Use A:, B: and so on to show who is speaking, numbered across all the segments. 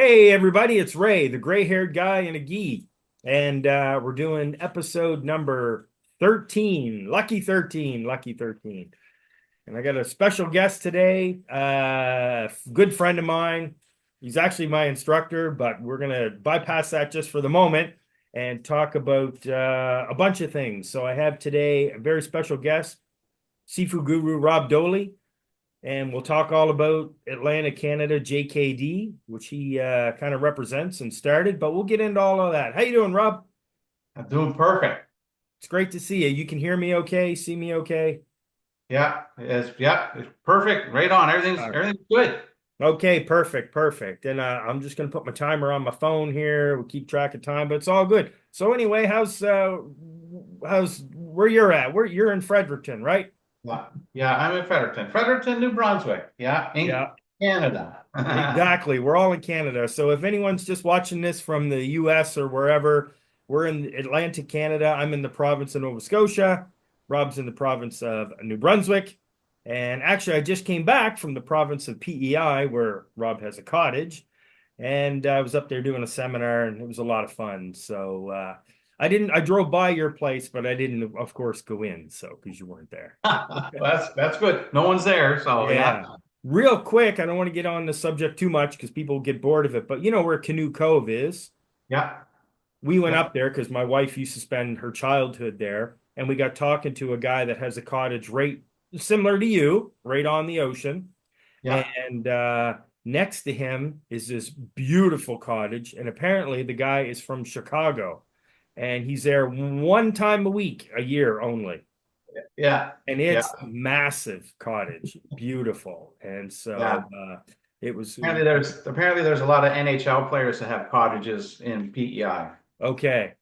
A: Hey everybody, it's Ray, the gray-haired guy in a gi, and we're doing episode number 13, lucky 13, lucky 13. And I got a special guest today, good friend of mine. He's actually my instructor, but we're gonna bypass that just for the moment and talk about a bunch of things. So I have today a very special guest, seafood guru Rob Doley, and we'll talk all about Atlanta, Canada, JKD, which he kind of represents and started. But we'll get into all of that. How you doing, Rob?
B: I'm doing perfect.
A: It's great to see you. You can hear me okay, see me okay.
B: It's perfect. Right on.
A: All right.
B: Everything's good.
A: Okay, perfect, perfect. And I'm just gonna put my timer on my phone here. We'll keep track of time, but it's all good. So anyway, how's where you're at? Where you're in Fredericton, right?
B: Yeah, I'm in Fredericton, New Brunswick. Yeah, in
A: Yeah.
B: Canada.
A: Exactly. We're all in Canada. So if anyone's just watching this from the US or wherever, we're in Atlantic, Canada. I'm in the province of Nova Scotia. Rob's in the province of New Brunswick. And actually, I just came back from the province of PEI, where Rob has a cottage. And I was up there doing a seminar, and it was a lot of fun. So I drove by your place, but I didn't, of course, go in. So because you weren't there.
B: That's good. No one's there, so yeah.
A: Yeah. Real quick, I don't want to get on the subject too much because people get bored of it, but you know where Canoe Cove is?
B: Yeah.
A: We went
B: Yeah.
A: up there because my wife used to spend her childhood there, and we got talking to a guy that has a cottage right similar to you, right on the ocean.
B: Yeah.
A: And next to him is this beautiful cottage, and apparently the guy is from Chicago, and he's there one time a week, a year only.
B: Yeah.
A: And
B: Yeah.
A: it's massive cottage, beautiful. And so
B: Yeah.
A: it was
B: Apparently there's a lot of NHL players that have cottages in PEI.
A: okay.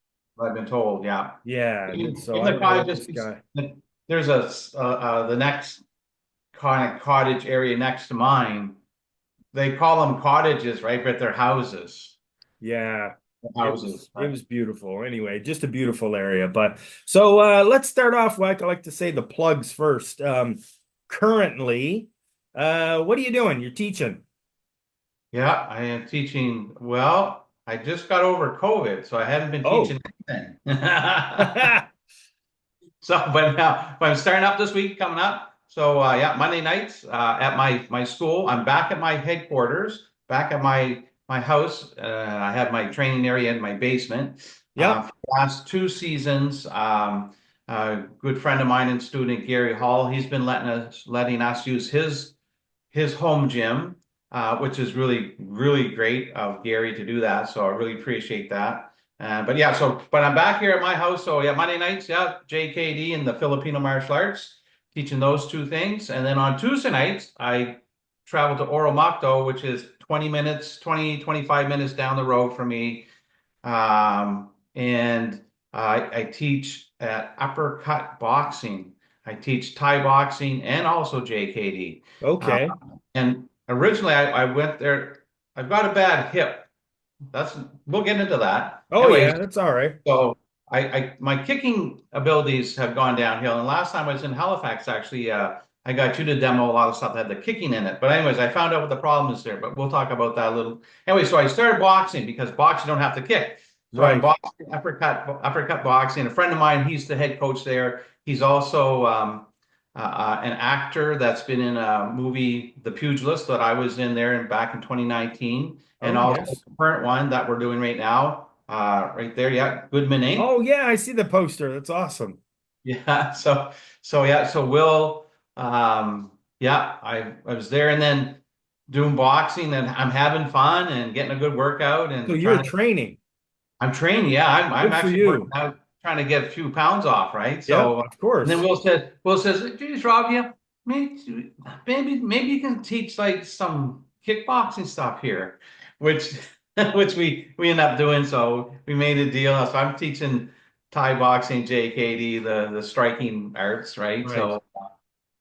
B: I've been told, yeah.
A: Yeah. And
B: In
A: so I
B: the
A: don't know what
B: cottages,
A: this guy.
B: there's the next kind of cottage area next to mine. They call them cottages, right? But they're houses.
A: Yeah. It was
B: Houses,
A: it
B: right?
A: was beautiful. Anyway, just a beautiful area. But so let's start off like I like to say the plugs first. Currently, what are you doing? You're teaching.
B: Yeah, I am teaching. Well, I just got over COVID, so I haven't been
A: Oh.
B: teaching anything. But I'm starting up this week coming up. So yeah, Monday nights at my school. I'm back at my headquarters, back at my house. I have my training area in my basement.
A: Yep.
B: For the last 2 seasons, a good friend of mine and student Gary Hall, he's been letting us use his home gym, which is really great of Gary to do that. So I really appreciate that. But I'm back here at my house. So yeah, Monday nights, yeah, JKD and the Filipino martial arts, teaching those two things. And then on Tuesday nights, I travel to Oromakto, which is 25 minutes down the road from me. And I teach at Uppercut Boxing. I teach Thai boxing and also JKD. Uh,
A: Okay.
B: and originally I went there. I've got a bad hip. That's we'll get into that.
A: Oh
B: Anyways,
A: yeah, that's all right.
B: so my kicking abilities have gone downhill. And last time I was in Halifax, actually, I got you to demo a lot of stuff that had the kicking in it. But anyways, I found out what the problem is there. But we'll talk about that a little. Anyway, so I started boxing because boxing don't have to kick. So I'm
A: Right.
B: boxing, uppercut boxing. A friend of mine, he's the head coach there. He's also an actor that's been in a movie, The Pugilist, that I was in there back in 2019, and
A: Oh
B: also
A: yes.
B: the current one that we're doing right now, right there. Yeah, Goodman Inc.
A: Oh yeah, I see the poster. That's awesome.
B: Yeah. So Will, yeah, I was there and then doing boxing and I'm having fun and getting a good workout
A: So
B: and
A: you're
B: trying to.
A: training.
B: I'm training. Yeah, I'm
A: Good for
B: actually working
A: you.
B: out, trying to get a few pounds off, right?
A: Yep,
B: So,
A: of
B: and then
A: course.
B: Will says, geez, Rob, yeah, maybe you can teach like some kickboxing stuff here, which which we end up doing. So we made a deal. So I'm teaching Thai boxing, JKD, the striking arts, right?
A: Right.
B: So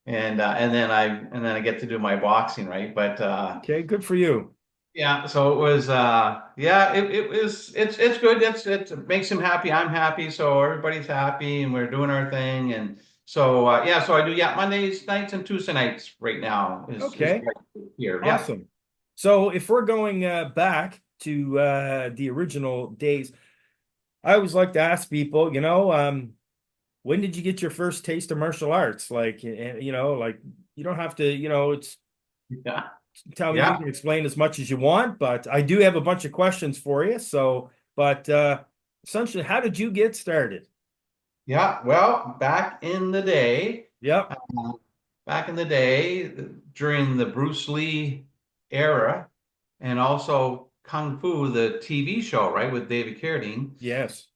B: and then I get to do my boxing, right? But
A: Okay, good for you.
B: yeah, so it was yeah, it's good. It makes him happy, I'm happy, so everybody's happy and we're doing our thing. And so yeah, so I do, yeah, Mondays nights and Tuesday nights right now is
A: Okay,
B: what I do here. Yeah.
A: awesome. So if we're going back, to the original days, I always like to ask people, when did you get your first taste of martial arts? Like, like you don't have to, it's
B: Yeah.
A: tell me, you
B: Yeah.
A: can explain as much as you want, but I do have a bunch of questions for you. So, but essentially, how did you get started?
B: Yeah. Well,
A: Yep.
B: back in the day, during the Bruce Lee era, and also Kung Fu, the TV show, right, with David Carradine.
A: Yes.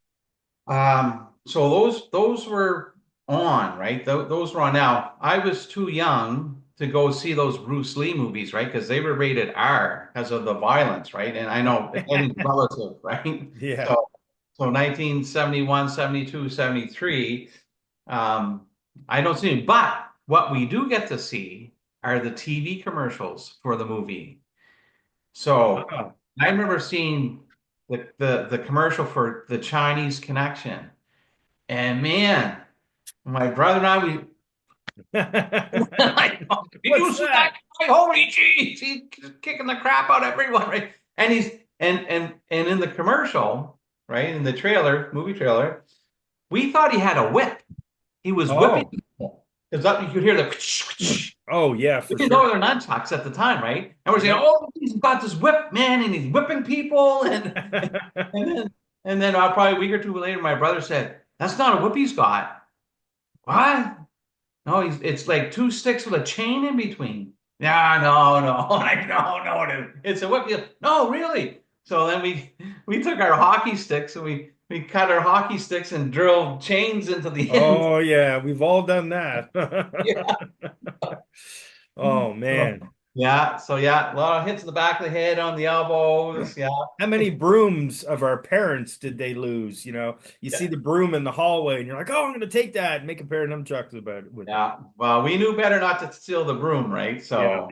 B: So those were on, right? Those were on. Now, I was too young to go see those Bruce Lee movies, right? Because they were rated R because of the violence, right? And I know anything's relative, right?
A: Yeah.
B: So so 1971, 72, 73. um, I don't see it. But what we do get to see are the TV commercials for the movie. So
A: Oh.
B: I remember seeing the commercial for the Chinese Connection. And man, my brother and I, like, did you
A: What's
B: see that
A: that?
B: guy? Holy jeez, he's kicking the crap out of everyone, right? And he's and in the commercial, right, in the trailer, movie trailer, we thought he had a whip. He was whipping
A: Oh.
B: people. Because you could hear the
A: Oh, yeah,
B: we
A: for
B: didn't know
A: sure.
B: they were nunchucks at the time, right? And we're saying,
A: Yep.
B: oh, he's got this whip, man, and he's whipping people. And then probably a week or two later, my brother said, that's not a whip he's got. What? No, it's like two sticks with a chain in between. Yeah, no, no. Like, no, dude. It's a whip. No, really. So then we took our hockey sticks and we cut our hockey sticks and drilled chains into the ends.
A: Oh, yeah, we've all done that.
B: Yeah.
A: Oh,
B: So,
A: man.
B: yeah. So yeah, a lot of hits in the back of the head, on the elbows. Yeah.
A: How many brooms of our parents did they lose? You see
B: Yeah.
A: the broom in the hallway and you're like, oh, I'm going to take that and make a pair of nunchucks about it with it.
B: Yeah. Well, we knew better not to steal the broom, right?
A: Yeah.
B: So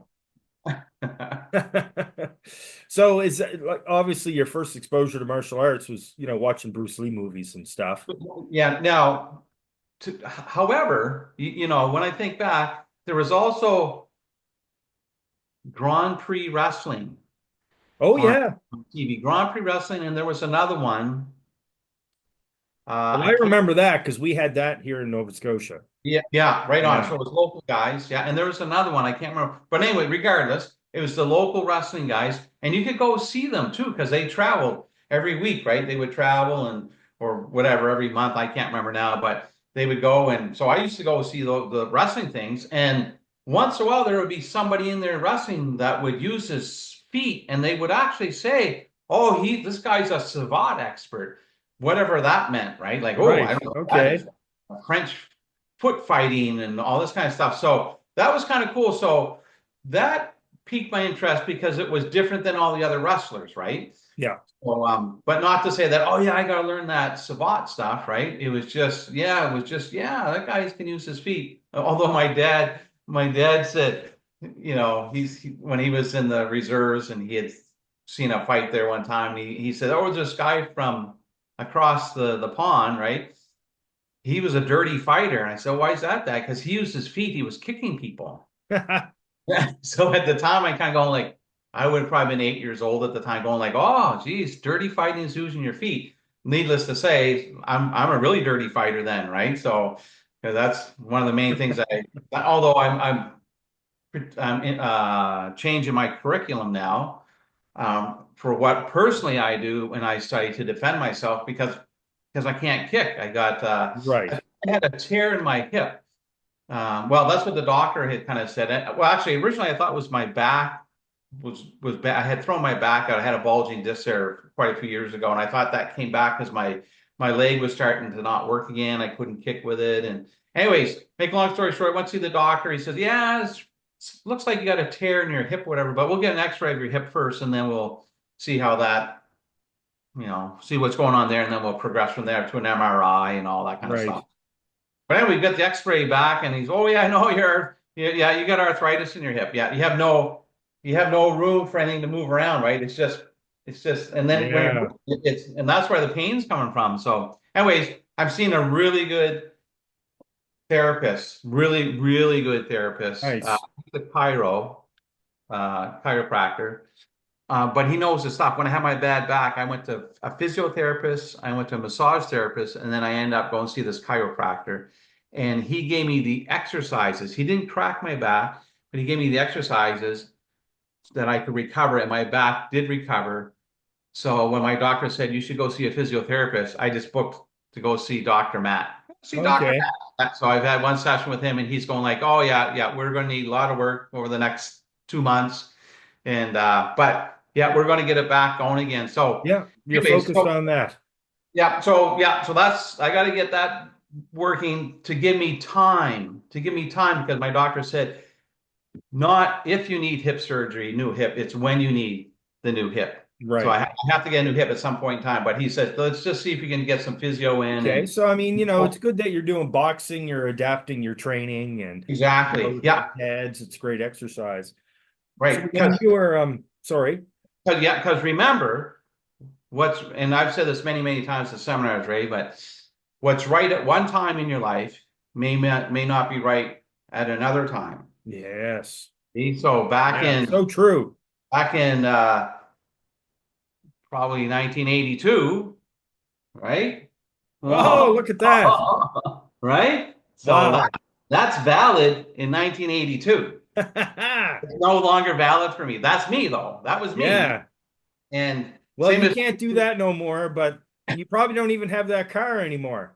A: So is that, like, obviously your first exposure to martial arts was, watching Bruce Lee movies and stuff.
B: yeah. Now, however, when I think back, there was also Grand Prix Wrestling
A: Oh,
B: on
A: yeah.
B: TV. Grand Prix Wrestling, and there was another one.
A: Well,
B: I
A: I
B: can't.
A: remember that because we had that here in Nova Scotia.
B: Yeah, yeah, right on.
A: Yeah.
B: So it was local guys. Yeah, and there was another one. I can't remember. But anyway, regardless, it was the local wrestling guys, and you could go see them too because they traveled every week, right? They would travel and or whatever every month. I can't remember now, but they would go, and so I used to go see the wrestling things, and once in a while there would be somebody in there wrestling that would use his feet, and they would actually say, "Oh, this guy's a savate expert," whatever that meant, right? Like, oh, I
A: Right.
B: don't know what that
A: Okay.
B: is. French foot fighting and all this kind of stuff. So that was kind of cool. So that piqued my interest because it was different than all the other wrestlers, right?
A: Yeah.
B: So, but not to say that, oh yeah, I got to learn that Savat stuff, right? Yeah, that guy can use his feet. Although my dad said, when he was in the reserves and he had seen a fight there one time, he said, oh, there's this guy from across the pond, right? He was a dirty fighter. And I said, why is that? Because he used his feet. He was kicking people. So at the time, I kind of going like, I would have probably been 8 years old at the time, going like, oh, geez, dirty fighting is using your feet. Needless to say, I'm a really dirty fighter then, right? So 'cause that's one of the main things although I'm changing my curriculum now for what personally I do when I study to defend myself because I can't kick.
A: Right.
B: I had a tear in my hip. Well, that's what the doctor had kind of said. Well, actually, originally I thought it was my back was bad. I had thrown my back out. I had a bulging disc there quite a few years ago, and I thought that came back because my leg was starting to not work again. I couldn't kick with it. And anyways, make a long story short, I went to see the doctor. He says, "Yeah, looks like you got a tear in your hip, whatever. But we'll get an X-ray of your hip first, and then we'll see how that." See what's going on there, and then we'll progress from there to an MRI and all that kind of
A: Right.
B: stuff. But anyway, we got the X-ray back, and he's, oh yeah, I know yeah, you got arthritis in your hip. Yeah, you have no room for anything to move around, right? It's just, and then when
A: Yeah.
B: and that's where the pain's coming from. So, anyways, I've seen a really good therapist, really, really good therapist,
A: Nice.
B: the chiropractor, but he knows his stuff. When I had my bad back, I went to a physiotherapist, I went to a massage therapist, and then I ended up going to see this chiropractor. And he gave me the exercises. He didn't crack my back, but he gave me the exercises that I could recover, and my back did recover. So when my doctor said you should go see a physiotherapist, I just booked to go see Dr. Matt. See Dr.
A: Okay.
B: Matt. So I've had one session with him, and he's going like, "Oh yeah, yeah, we're going to need a lot of work over the next 2 months." And but yeah, we're going to get it back going again. So,
A: Yeah, you're
B: anyways,
A: focused on that.
B: so that's I got to get that working to give me time because my doctor said not if you need hip surgery, new hip, it's when you need the new hip. So
A: Right.
B: I have to get a new hip at some point in time. But he said, let's just see if we can get some physio in
A: Okay.
B: and
A: So I mean,
B: oh,
A: it's good that you're doing boxing, you're adapting your training and
B: exactly.
A: hip
B: Yeah,
A: pads. It's great exercise. So
B: right.
A: when you were sorry.
B: Because remember and I've said this many, many times at seminars, Ray, but what's right at one time in your life may not be right at another time.
A: Yes.
B: See? So
A: Yeah, so true.
B: back in probably 1982, right?
A: Oh, look at that.
B: Right? So
A: Wow.
B: that's valid in 1982. It's no longer valid for me. That's me though. That was me.
A: Yeah.
B: And
A: Well,
B: same
A: you
B: as
A: can't do that no more, but you probably don't even have that car anymore.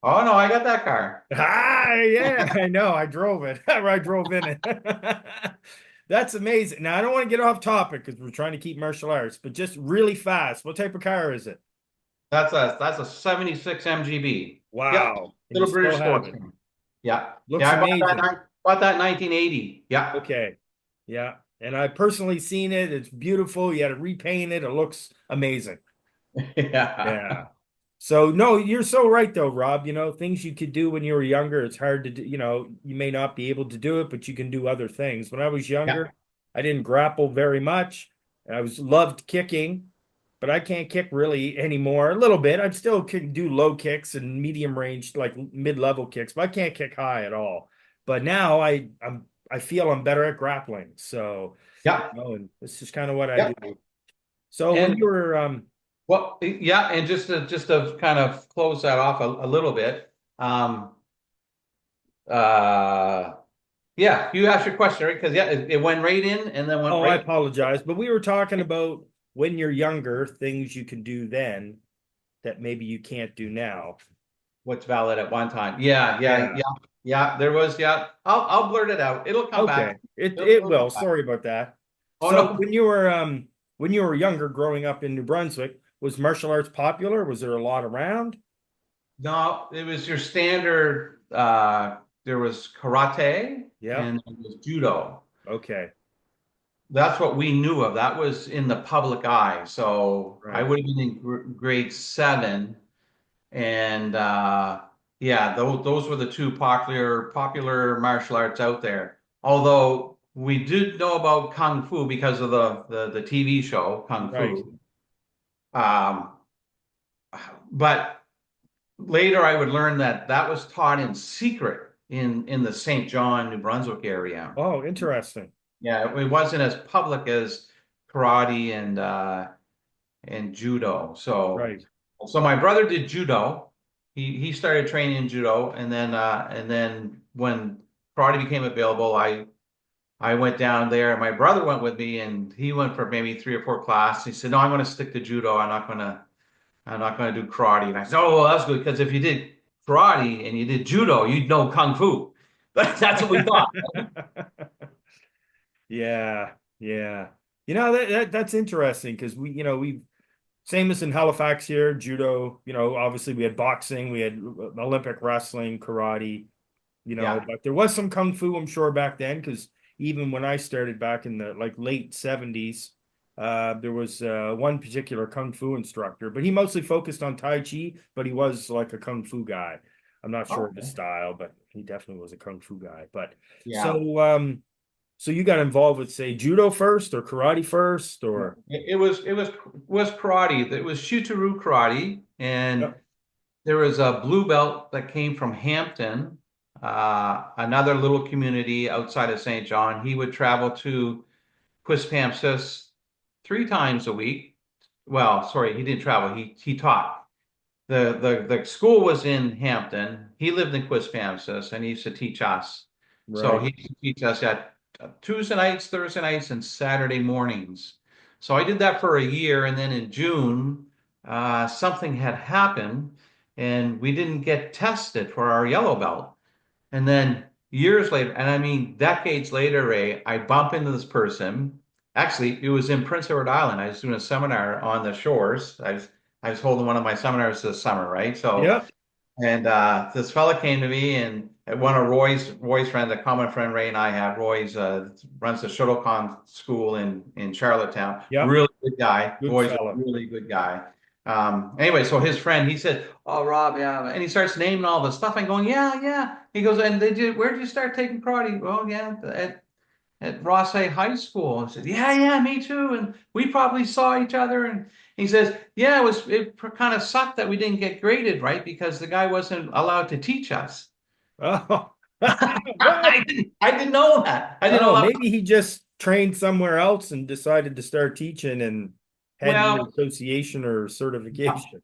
B: oh no, I got that car.
A: Ah, yeah, I know. I drove it. Or I drove in it. That's amazing. Now, I don't want to get off topic because we're trying to keep martial arts, but just really fast. What type of car is it?
B: That's a 76 MGB. Yep,
A: Wow. And you
B: little
A: still
B: British
A: have it.
B: Sportsman. Yeah,
A: Looks
B: yeah.
A: amazing.
B: Bought that in 1980. Yeah,
A: Okay. Yeah. And I've personally seen it. It's beautiful. You had to repaint it. It looks amazing.
B: yeah,
A: Yeah. So no, you're so right though, Rob. Things you could do when you were younger, it's hard to do, you may not be able to do it, but you can do other things. When I was
B: yeah.
A: younger, I didn't grapple very much. I was loved kicking, but I can't kick really anymore. A little bit. I still can do low kicks and medium range, like mid-level kicks, but I can't kick high at all. But now I feel I'm better at grappling. So,
B: Yeah,
A: and this is kind of what I
B: yeah.
A: do. So when
B: And
A: you were
B: well, yeah, and just to kind of close that off a little bit, um, uh, yeah, you asked your question, right? Because yeah, it went right in and then went
A: Oh, I
B: right.
A: apologize, but we were talking about when you're younger, things you can do then that maybe you can't do now.
B: What's valid at one time? Yeah, yeah,
A: Yeah.
B: yeah, yeah. There was, yeah. I'll blurt it out. It'll come
A: Okay.
B: back.
A: It
B: It'll,
A: it
B: it'll come
A: will.
B: back.
A: Sorry about that.
B: Oh
A: So
B: no,
A: when you were younger growing up in New Brunswick, was martial arts popular? Was there a lot around?
B: no. It was your standard. There was karate
A: Yeah.
B: and there was judo.
A: Okay.
B: That's what we knew of. That was in the public eye. So I
A: Right.
B: would have been in grade seven, and yeah, those were the two popular martial arts out there. Although we did know about kung fu because of the TV show Kung
A: Right.
B: Fu. Um, but later I would learn that that was taught in secret in the St. John, New Brunswick area.
A: Oh, interesting.
B: Yeah, it wasn't as public as karate and judo. So
A: Right.
B: so my brother did judo. He started training in judo, and then when karate became available, I went down there. And my brother went with me, and he went for maybe 3 or 4 classes. He said, "No, I'm going to stick to judo. I'm not going to do karate." And I said, "Oh, well, that's good because if you did karate and you did judo, you'd know kung fu." That's what we thought.
A: Yeah. Yeah. That's interesting because we same as in Halifax here, judo, obviously we had boxing, we had Olympic wrestling, karate,
B: Yeah.
A: but there was some kung fu, I'm sure, back then, because even when I started back in the like late 70s, there was one particular kung fu instructor, but he mostly focused on Tai Chi, but he was like a kung fu guy. I'm not sure of his
B: Okay.
A: style, but he definitely was a kung fu guy. But
B: Yeah.
A: so you got involved with say judo first or karate first or
B: It was karate. It was Shootaroo karate, and
A: Yep.
B: there was a blue belt that came from Hampton, another little community outside of St. John. He would travel to Quispamsis 3 times a week. Well, sorry, he didn't travel. He taught. The school was in Hampton. He lived in Quispamsis, and he used to teach us. So
A: Right.
B: he used to teach us at Tuesday nights, Thursday nights, and Saturday mornings. So I did that for a year, and then in June, something had happened, and we didn't get tested for our yellow belt. And then years later, and I mean decades later, Ray, I bump into this person. Actually, it was in Prince Edward Island. I was doing a seminar on the shores. I was holding one of my seminars this summer, right? So,
A: Yep.
B: and this fella came to me, and one of Roy's friends, a common friend Ray and I have. Roy's runs the Shotokan school in Charlottetown.
A: Yep.
B: Really good guy.
A: Good
B: Roy's a
A: fella.
B: really good guy. Anyway, so his friend, he said, "Oh, Rob, yeah," and he starts naming all the stuff. I'm going, "Yeah, yeah." He goes, "And where did you start taking karate?" "Well, yeah, at Ross A High School." I said, "Yeah, yeah, me too." And we probably saw each other. And he says, "Yeah, it kind of sucked that we didn't get graded, right? Because the guy wasn't allowed to teach us."
A: Oh, what?
B: I didn't know that. I didn't know
A: Oh,
B: that.
A: maybe he just trained somewhere else and decided to start teaching and had no
B: Well,
A: association or certification.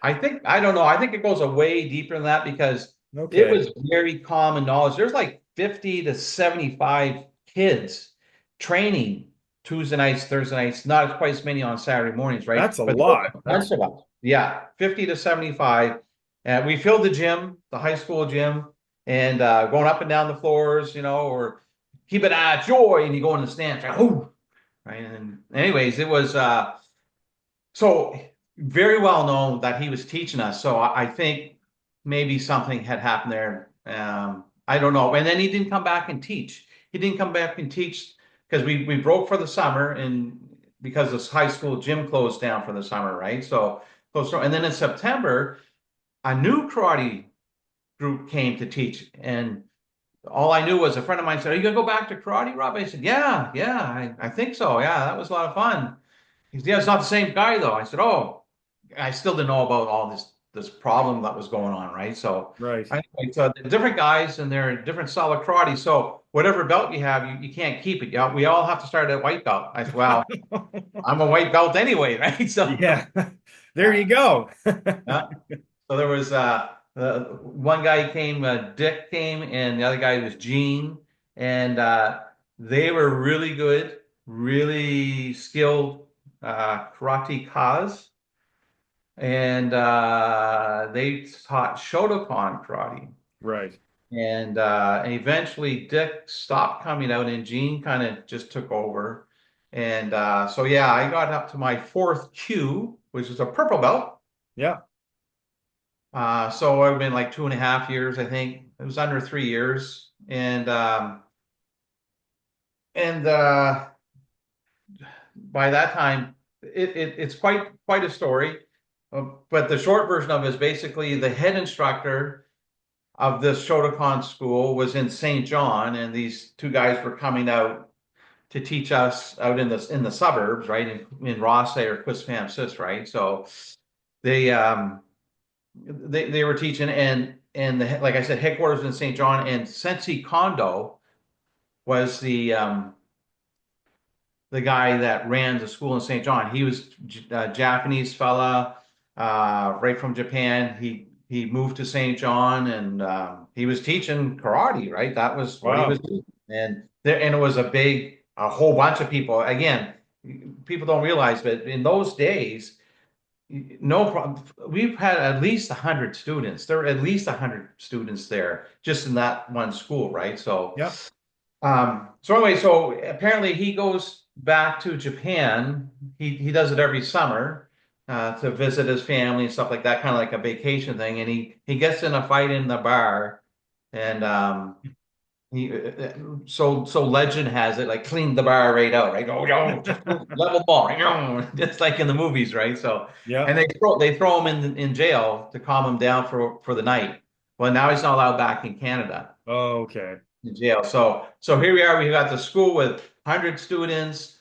B: I don't know. I think it goes a way deeper than that because it
A: Okay.
B: was very common knowledge. There's like 50 to 75 kids training Tuesday nights, Thursday nights, not quite as many on Saturday mornings, right?
A: That's a
B: But there was
A: lot.
B: a bunch
A: That's
B: of us. Yeah, 50 to 75. And we filled the gym, the high school gym, and going up and down the floors, or keep it joy, and you go in the stands, right? Oh, right. And anyways, it was so very well known that he was teaching us. So I think maybe something had happened there. I don't know. And then he didn't come back and teach. He didn't come back and teach because we broke for the summer and because this high school gym closed down for the summer, right? And then in September, a new karate group came to teach. And all I knew was a friend of mine said, "Are you gonna go back to karate, Rob?" I said, "Yeah, yeah, I think so. Yeah, that was a lot of fun." He said, "Yeah, it's not the same guy though." I said, "Oh." I still didn't know about all this problem that was going on, right? So
A: right.
B: anyway, so they're different guys and they're different style of karate. So whatever belt you have, you can't keep it. Yeah, we all have to start at white belt. I said, "Well, I'm a white belt anyway, right?" So
A: Yeah. There you go.
B: yeah. So there was one guy came, Dick came, and the other guy was Gene, and they were really good, really skilled karate kas. And they taught Shotokan karate.
A: Right.
B: And eventually Dick stopped coming out and Gene kind of just took over. And so yeah, I got up to my fourth Q, which is a purple belt.
A: Yeah.
B: So I've been like 2.5 years, I think. It was under 3 years. And by that time, it's quite a story. But the short version of it is basically the head instructor of this Shotokan school was in St. John, and these two guys were coming out to teach us out in the suburbs, right, in Rothesay or Quispamsis, right? So they they were teaching, and like I said, headquarters in St. John, and Sensei Kondo was the guy that ran the school in St. John. He was a Japanese fella, right from Japan. He moved to St. John and he was teaching karate, right? That was what he was
A: Wow.
B: doing. And it was a whole bunch of people. Again, people don't realize, but in those days, no problem. We've had at least 100 students. There were at least 100 students there just in that one school, right? So
A: Yeah.
B: so anyway, so apparently he goes back to Japan. He does it every summer to visit his family and stuff like that, kind of like a vacation thing. And he gets in a fight in the bar, and he so legend has it, like cleaned the bar right out, right? Oh, yo, just level ball, right? Yo, just like in the movies, right? So
A: Yeah.
B: and they throw him in jail to calm him down for the night. Well, now he's not allowed back in Canada
A: Okay.
B: in jail. So here we are. We got the school with 100 students.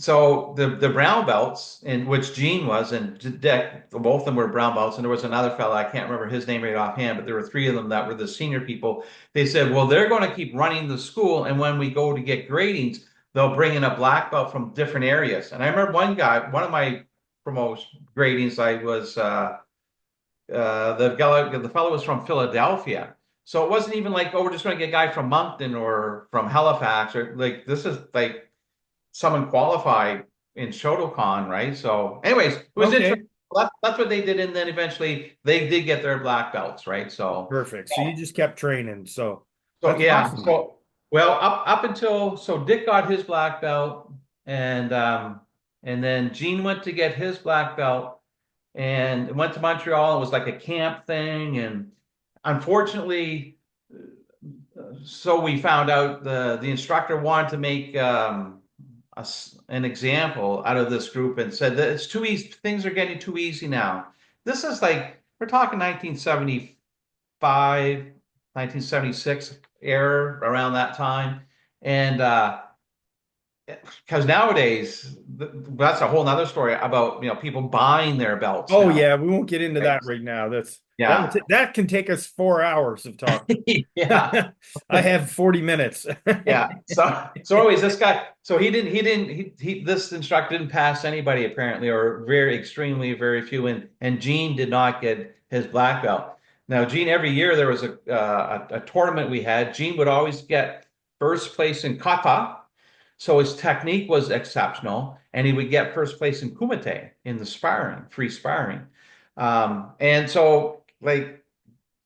B: So the brown belts, in which Gene was, and Dick, both of them were brown belts, and there was another fella, I can't remember his name right offhand, but there were three of them that were the senior people. They said, well, they're going to keep running the school, and when we go to get gradings, they'll bring in a black belt from different areas. And I remember one guy, one of my promotion gradings, I was the fellow was from Philadelphia. So it wasn't even like, oh, we're just going to get a guy from Moncton or from Halifax, or like this is like someone qualified in Shotokan, right? So, anyways, it was interesting.
A: Okay.
B: That's what they did, and then eventually they did get their black belts, right? So,
A: Perfect. So you just kept training. So
B: so
A: that's
B: yeah,
A: awesome.
B: so well, up until so Dick got his black belt, and then Gene went to get his black belt, and went to Montreal. It was like a camp thing, and unfortunately, so we found out the instructor wanted to make an example out of this group and said that it's too easy. Things are getting too easy now. This is like we're talking 1975, 1976 era around that time, and because nowadays that's a whole nother story about people buying their belts
A: Oh
B: now.
A: yeah, we won't get into
B: Right?
A: that right now.
B: Yeah,
A: That can take us 4 hours of talking.
B: yeah.
A: I have 40 minutes.
B: Yeah. So anyways, this guy, so this instructor didn't pass anybody apparently, or very extremely very few, and Gene did not get his black belt. Now, Gene, every year there was a tournament we had. Gene would always get first place in kata, so his technique was exceptional, and he would get first place in kumite in the sparring, free sparring. And so like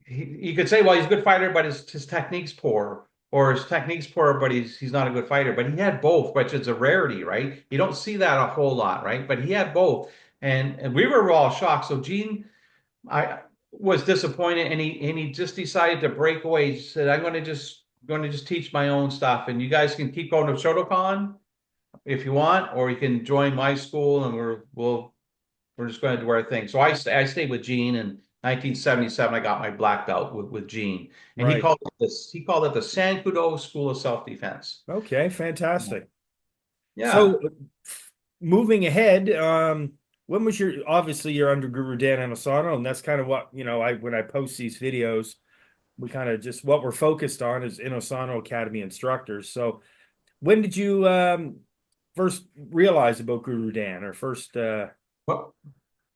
B: you could say, well, he's a good fighter, but his technique's poor, or his technique's poor, but he's not a good fighter. But he had both, which is a rarity, right? You don't see that a whole lot, right? But he had both, and we were all shocked. So Gene, I was disappointed, and he just decided to break away. He said, "I'm going to just teach my own stuff, and you guys can keep going to Shotokan if you want, or you can join my school, and we're just going to do our thing." So I stayed with Gene, and 1977 I got my black belt with Gene, and he
A: Right.
B: called it this. He called it the Sankudo School of Self Defense.
A: Okay, fantastic.
B: Yeah.
A: So moving ahead, when was your obviously you're under Guru Dan Inosanto, and that's kind of what, I when I post these videos, we kind of just what we're focused on is Inosanto Academy instructors. So when did you first realize about Guru Dan or first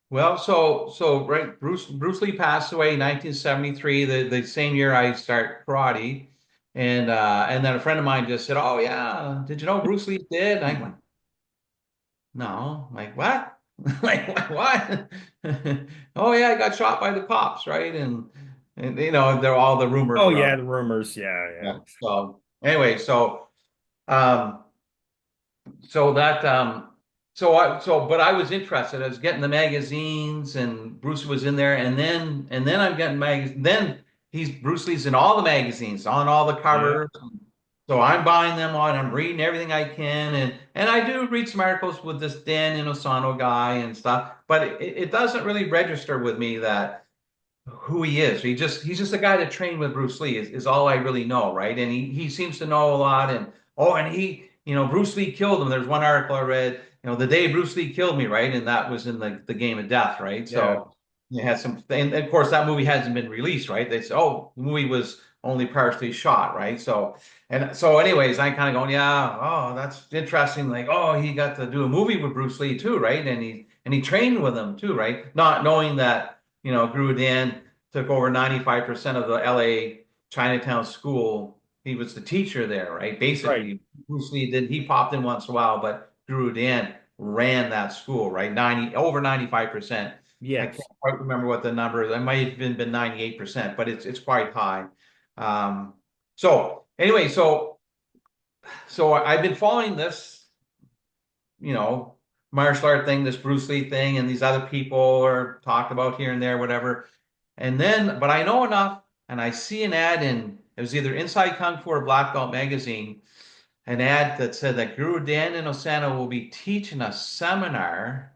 B: Well, so right, Bruce Lee passed away in 1973, the same year I start karate, and then a friend of mine just said, "Oh yeah, did you know Bruce Lee's dead?" And I went, "No, like what? Like what?" Oh yeah, I got shot by the cops, right? And they're all the rumors
A: oh yeah,
B: around.
A: the rumors. Yeah, yeah.
B: Yeah. So anyway, um, so that but I was interested. I was getting the magazines, and Bruce was in there, and then I'm getting magazines. Then he's Bruce Lee's in all the magazines, on all the
A: Yeah.
B: covers. So I'm buying them on. I'm reading everything I can, and I do read some articles with this Dan Inosanto guy and stuff. But it doesn't really register with me that who he is. He's just a guy that trained with Bruce Lee is all I really know, right? And he seems to know a lot. And Bruce Lee killed him. There's one article I read, the day Bruce Lee killed me, right? And that was in the Game of Death, right?
A: Yeah.
B: So it had some, and of course that movie hasn't been released, right? They said, oh, the movie was only partially shot, right? So anyways, I kind of going, yeah, oh, that's interesting. Like, oh, he got to do a movie with Bruce Lee too, right? And he trained with him too, right? Not knowing that, Guru Dan took over 95% of the LA Chinatown school. He was the teacher there, right?
A: Right.
B: Basically, Bruce Lee he popped in once in a while, but Guru Dan ran that school, right? Over 95%. I can't
A: Yes.
B: quite remember what the number is. It might have even been 98%, but it's quite high. So anyway, so I've been following this, you know, martial art thing, this Bruce Lee thing, and these other people are talked about here and there, whatever. But I know enough, and I see an ad it was either Inside Kung Fu or Black Belt magazine, an ad that said that Guru Dan Inosanto will be teaching a seminar,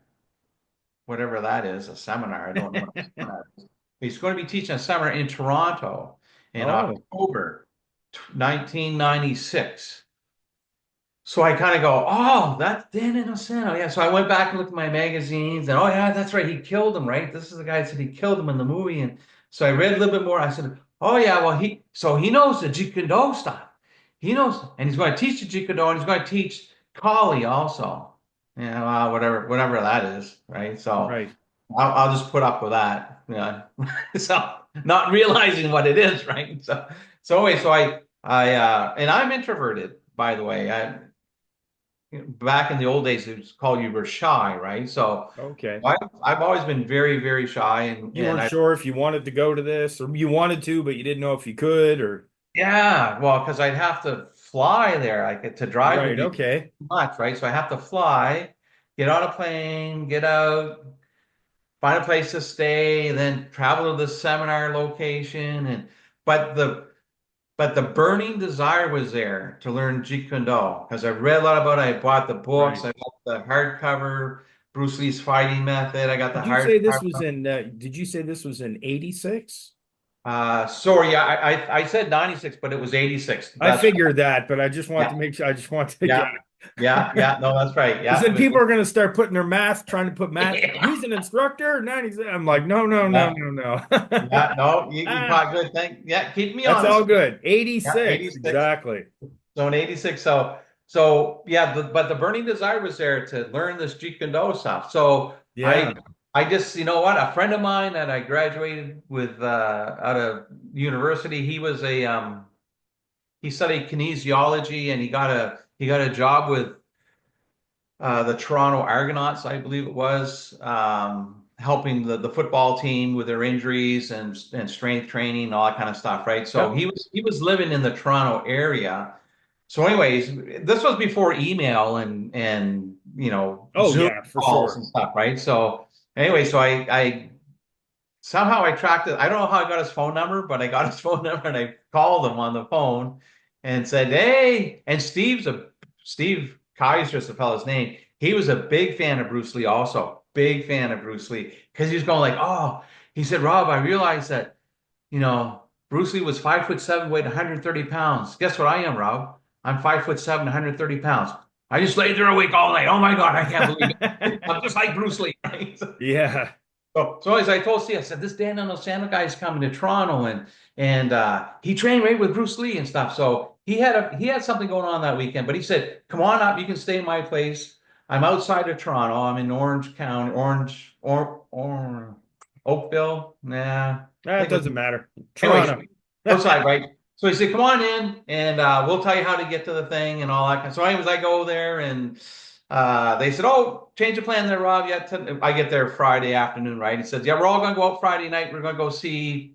B: whatever that is, a seminar. I don't know what a seminar is. He's going to be teaching a seminar in Toronto in
A: Oh,
B: October 1996. So I kind of go, oh, that's Dan Inosanto. Yeah. So I went back and looked at my magazines, and oh yeah, that's right. He killed him, right? This is the guy that said he killed him in the movie. And so I read a little bit more. I said, oh yeah, well he knows the Jeet Kune Do stuff. he knows, and he's going to teach the Jeet Kune Do, and he's going to teach Kali also. Yeah, well, whatever that is, right? So
A: Right.
B: I'll just put up with that. Yeah. So not realizing what it is, right? So anyway, and I'm introverted, by the way. Back in the old days, it was called you were shy, right? So
A: Okay.
B: I've always been very, very shy,
A: You
B: and
A: weren't
B: I
A: sure if you wanted to go to this, or you wanted to, but you didn't know if you could, or
B: yeah, well, because I'd have to fly there. Like to drive would
A: right.
B: be
A: Okay.
B: too much, right? So I have to fly, get on a plane, get out, find a place to stay, then travel to the seminar location, and but the but the burning desire was there to learn Jeet Kune Do because I read a lot about it. I bought the books,
A: Right.
B: I got the hardcover, Bruce Lee's fighting method. I got the
A: Did you say this was
B: hardcover.
A: in, did you say this was in 86?
B: Sorry, yeah, I said 96, but it was 86.
A: I
B: That's
A: figured that, but I just want to
B: yeah,
A: make sure, I just want to get,
B: yeah, yeah. No, that's right.
A: because
B: Yeah, it
A: then
B: was.
A: people are going to start putting their math, trying to put math.
B: Yeah,
A: He's an instructor, 96. I'm like, no, no, no,
B: yeah,
A: no,
B: yeah.
A: no.
B: No, you
A: Ah,
B: caught good thing. Yeah, keep me
A: that's all
B: honest.
A: good.
B: Yeah,
A: 86,
B: 86.
A: exactly.
B: So in 86, so yeah, but the burning desire was there to learn this Jeet Kune Do stuff. So
A: Yeah.
B: I just, you know what, a friend of mine that I graduated with out of university, he studied kinesiology and he got a job with the Toronto Argonauts, I believe it was, helping the football team with their injuries and strength training and all that kind of stuff, right? So
A: Yep.
B: he was living in the Toronto area. So, anyways, this was before email and
A: Oh,
B: Zoom
A: yeah, for
B: calls
A: sure.
B: and stuff, right? So anyway, I somehow I tracked it. I don't know how I got his phone number, but I got his phone number and I called him on the phone and said, "Hey," and Steve Kaiser's the fellow's name. He was a big fan of Bruce Lee, also big fan of Bruce Lee because he was going like, "Oh," he said, "Rob, I realized that Bruce Lee was 5'7", weighed 130 pounds. Guess what I am, Rob? I'm 5'7", 130 pounds. I just laid there awake all night. Oh my God, I can't believe it. I'm just like Bruce Lee, right?"
A: Yeah.
B: So as I told Steve, I said, this Dan Sandler guy is coming to Toronto and he trained right with Bruce Lee and stuff. So he had something going on that weekend, but he said, come on up, you can stay in my place. I'm outside of Toronto. I'm in Orange County, Oakville. Nah, I
A: That
B: think it was
A: doesn't matter.
B: anyways,
A: Toronto.
B: outside, right? So he said, come on in and we'll tell you how to get to the thing and all that. So anyways, I go there and they said, oh, change of plan there, Rob. Yeah, I get there Friday afternoon, right? He says, yeah, we're all going to go out Friday night. We're going to go see,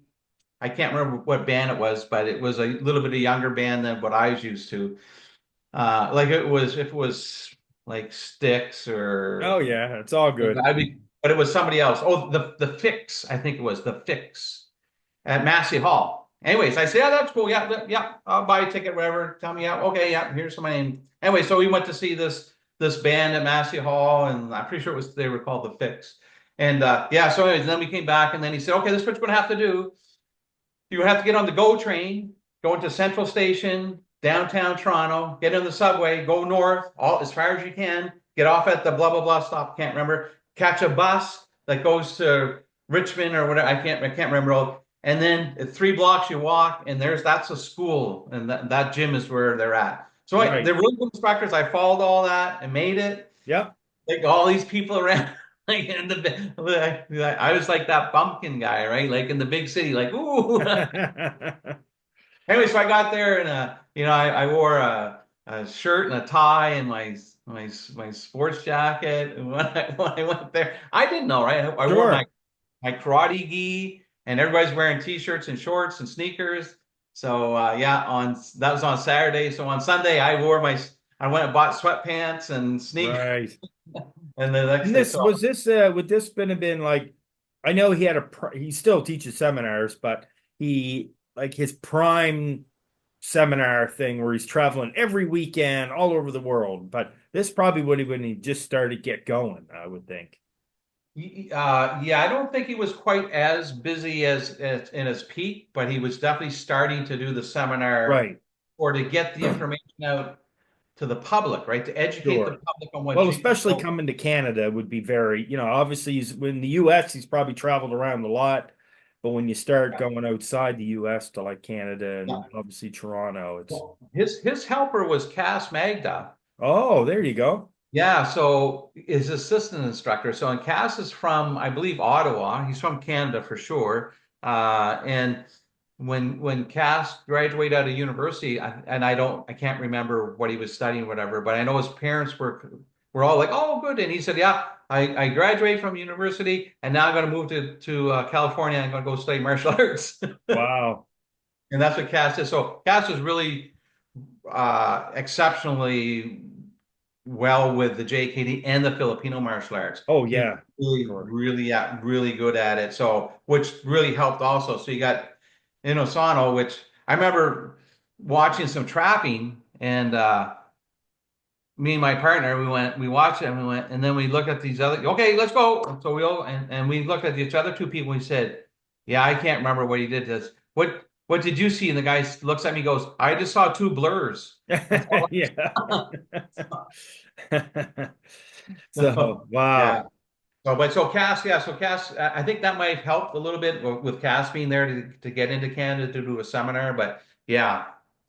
B: I can't remember what band it was, but it was a little bit of younger band than what I was used to. Like if it was like Styx
A: Oh,
B: or
A: yeah, it's all good.
B: but it was somebody else. Oh, the Fix, I think it was the Fix at Massey Hall. Anyways, I said, yeah, that's cool. Yeah, yeah, I'll buy a ticket, whatever. Tell me, yeah, okay, yeah, here's my name. Anyway, so we went to see this band at Massey Hall, and I'm pretty sure they were called The Fix. And yeah, so anyways, then we came back, and then he said, okay, this is what you're gonna have to do. You have to get on the GO train, go into Central Station, downtown Toronto, get in the subway, go north, all as far as you can, get off at the blah blah blah stop, can't remember, catch a bus that goes to Richmond or whatever, I can't remember all. And then at 3 blocks you walk, and that's a school, and that gym is where they're at. So
A: Right.
B: they're really good instructors. I followed all that and made it.
A: Yep.
B: Like all these people around. Like I was like that bumpkin guy, right? Like in the big city, like ooh. Anyway, so I got there and I wore a shirt and a tie and my sports jacket. And when I went there, I didn't know, right? I wore
A: Sure.
B: my karate gi, and everybody's wearing t-shirts and shorts and sneakers. So yeah, on that was on Saturday. So on Sunday, I went and bought sweatpants and sneakers,
A: Right.
B: and the next
A: And
B: day,
A: this
B: so
A: was this would this been have been like, I know he had he still teaches seminars, but he like his prime seminar thing where he's traveling every weekend all over the world. But this probably would have when he just started get going, I would think.
B: yeah, I don't think he was quite as busy as in his peak, but he was definitely starting to do the seminar
A: Right.
B: or to get the information out to the public, right? To educate the
A: Sure.
B: public on what
A: Well,
B: Jeet Kune
A: especially
B: Do.
A: coming to Canada would be very, obviously he's in the US, he's probably traveled around a lot, but when you start going outside the US to like Canada
B: Yeah.
A: and obviously Toronto, it's
B: Well, his helper was Cass Magda.
A: oh, there you go.
B: Yeah, so his assistant instructor. So and Cass is from, I believe, Ottawa. He's from Canada for sure. And when Cass graduated out of university, and I can't remember what he was studying, whatever, but I know his parents were all like, "Oh, good." And he said, "Yeah, I graduated from university, and now I'm going to move to California. I'm going to go study martial arts."
A: Wow.
B: And that's what Cass is. So Cass is really exceptionally well with the JKD and the Filipino martial arts.
A: Oh
B: He's
A: yeah, for
B: really,
A: sure.
B: really, yeah, really good at it. So, which really helped also. So you got Inosano, which I remember watching some trapping, and me and my partner, we watched it, and we went, and then we looked at these other. Okay, let's go. So we all and we looked at these other two people. And we said, "Yeah, I can't remember what he did. This. What did you see?" And the guy looks at me, and goes, "I just saw two blurs." That's all.
A: Yeah. So,
B: So,
A: wow.
B: yeah. So Cass, yeah, so Cass, I think that might have helped a little bit with Cass being there to get into Canada to do a seminar. But yeah,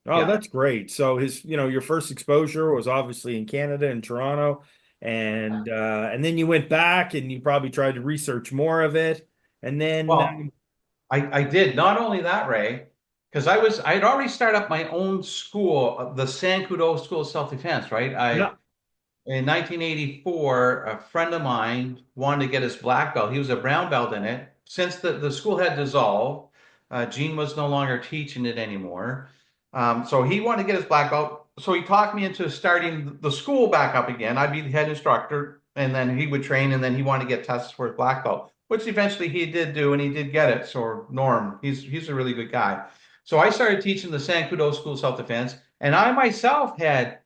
A: Oh,
B: yeah.
A: that's great. So your first exposure was obviously in Canada and Toronto, and then you went back and you probably tried to research more of it. And then
B: Well, I did not only that, Ray, because I had already started up my own school, the Sankudo School of Self-Defense, right?
A: yeah,
B: In 1984, a friend of mine wanted to get his black belt. He was a brown belt in it. Since the school had dissolved, Gene was no longer teaching it anymore. So he wanted to get his black belt. So he talked me into starting the school back up again. I'd be the head instructor, and then he would train, and then he wanted to get tested for his black belt, which eventually he did do, and he did get it. So Norm, he's a really good guy. So I started teaching the Sankudo School of Self-Defense, and I myself had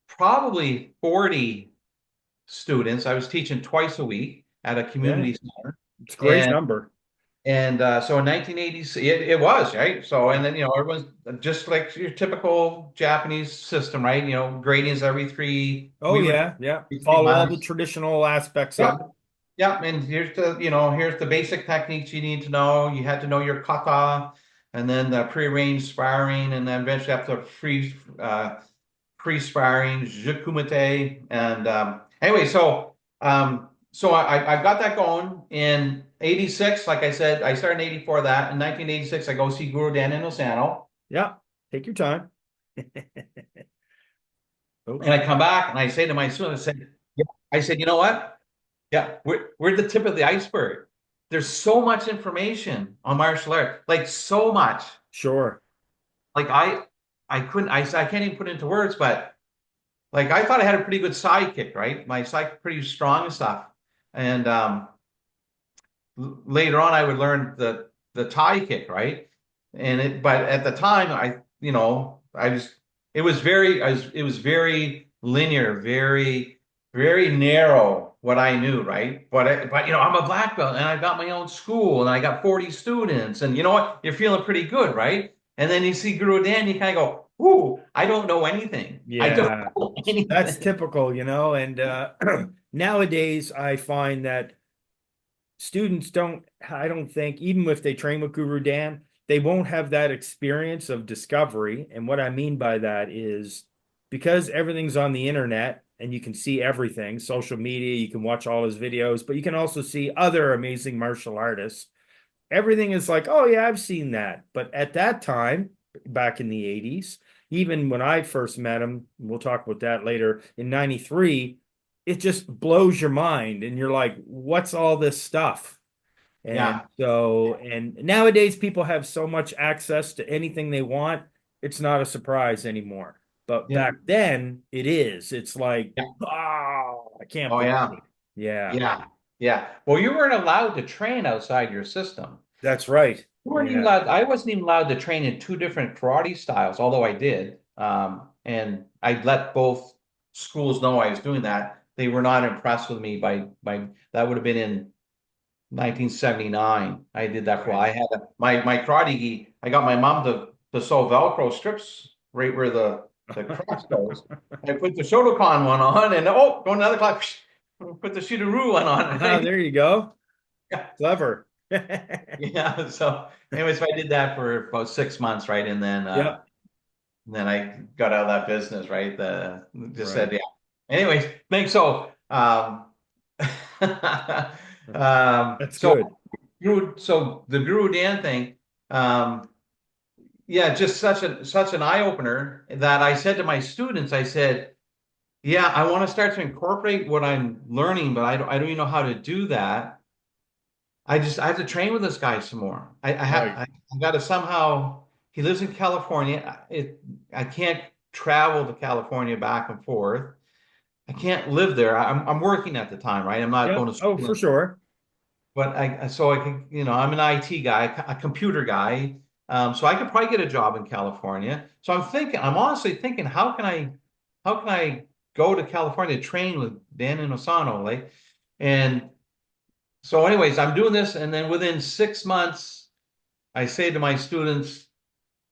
B: probably 40 students. I was teaching twice a week at a
A: yeah,
B: community center.
A: it's a great
B: And
A: number.
B: so in 1980, it was, right? So, and then, everyone's just like your typical Japanese system, right? Gradings every
A: Oh
B: we would
A: yeah, yeah.
B: every three
A: Follow all the
B: months.
A: traditional aspects of
B: Yeah.
A: it.
B: Yeah. And here's the basic techniques you need to know. You had to know your kata and then the prearranged sparring, and then eventually up to pre-sparring, Jikumite. And anyway, so I've got that going in 86. Like I said, I started in 84 that. In 1986, I go see Guru Dan in Losano.
A: Yeah, take your time. Oh,
B: And I come back and I say to my students, I said, you know what? Yeah, we're the tip of the iceberg. There's so much information on martial art, like so much.
A: sure.
B: Like I couldn't, I can't even put it into words, but like I thought I had a pretty good sidekick, right? My side pretty strong and stuff. And later on, I would learn the tie kick, right? But at the time, I was, it was very linear, very, very narrow what I knew, right? But I'm a black belt and I got my own school and I got 40 students, and you know what? You're feeling pretty good, right? And then you see Guru Dan, you kind of go, "Ooh, I don't know anything. I don't
A: Yeah,
B: know
A: that's
B: anything."
A: typical, and nowadays I find that students I don't think, even if they train with Guru Dan, they won't have that experience of discovery. And what I mean by that is because everything's on the internet and you can see everything, social media, you can watch all his videos, but you can also see other amazing martial artists. Everything is like, oh yeah, I've seen that. But at that time, back in the 80s, even when I first met him, we'll talk about that later, in 93, it just blows your mind. And you're like, what's all this stuff? And
B: Yeah,
A: so, and nowadays people have so much access to anything they want, it's not a surprise anymore. But
B: yeah,
A: back then, it is. It's like,
B: yeah.
A: oh, I can't
B: Oh
A: believe
B: yeah.
A: it. Yeah,
B: Yeah, yeah. Well, you weren't allowed to train outside your system.
A: that's right.
B: You weren't even
A: Yeah.
B: allowed. I wasn't even allowed to train in two different karate styles, although I did. And I let both schools know I was doing that. They were not impressed with me by that would have been in 1979. I did that for a while.
A: Right.
B: I had my karate gi. I got my mom to sew Velcro strips right where the crotch goes. I put the Shotokan one on, and go another class. Put the Shiduru one on.
A: Ah,
B: Right?
A: there you go.
B: Yeah.
A: Clever.
B: Yeah. So, anyways, I did that for about 6 months, right?
A: Yep.
B: And then I got out of that business, right? Just said,
A: Right.
B: yeah. Anyways, thanks. So,
A: That's
B: so
A: good.
B: so the Guru Dan thing, um, yeah, just such an eye opener that I said to my students, I said, yeah, I want to start to incorporate what I'm learning, but I don't even know how to do that. I have to train with this guy some more.
A: Right.
B: I got to somehow. He lives in California. I can't travel to California back and forth. I can't live there. I'm working at the time, right? I'm not going
A: Yep.
B: to
A: Oh, for
B: school,
A: sure.
B: but so I can, I'm an IT guy, a computer guy. So I could probably get a job in California. So I'm honestly thinking, how can I go to California to train with Dan and Osano, like, and so, anyways, I'm doing this, and then within 6 months, I say to my students,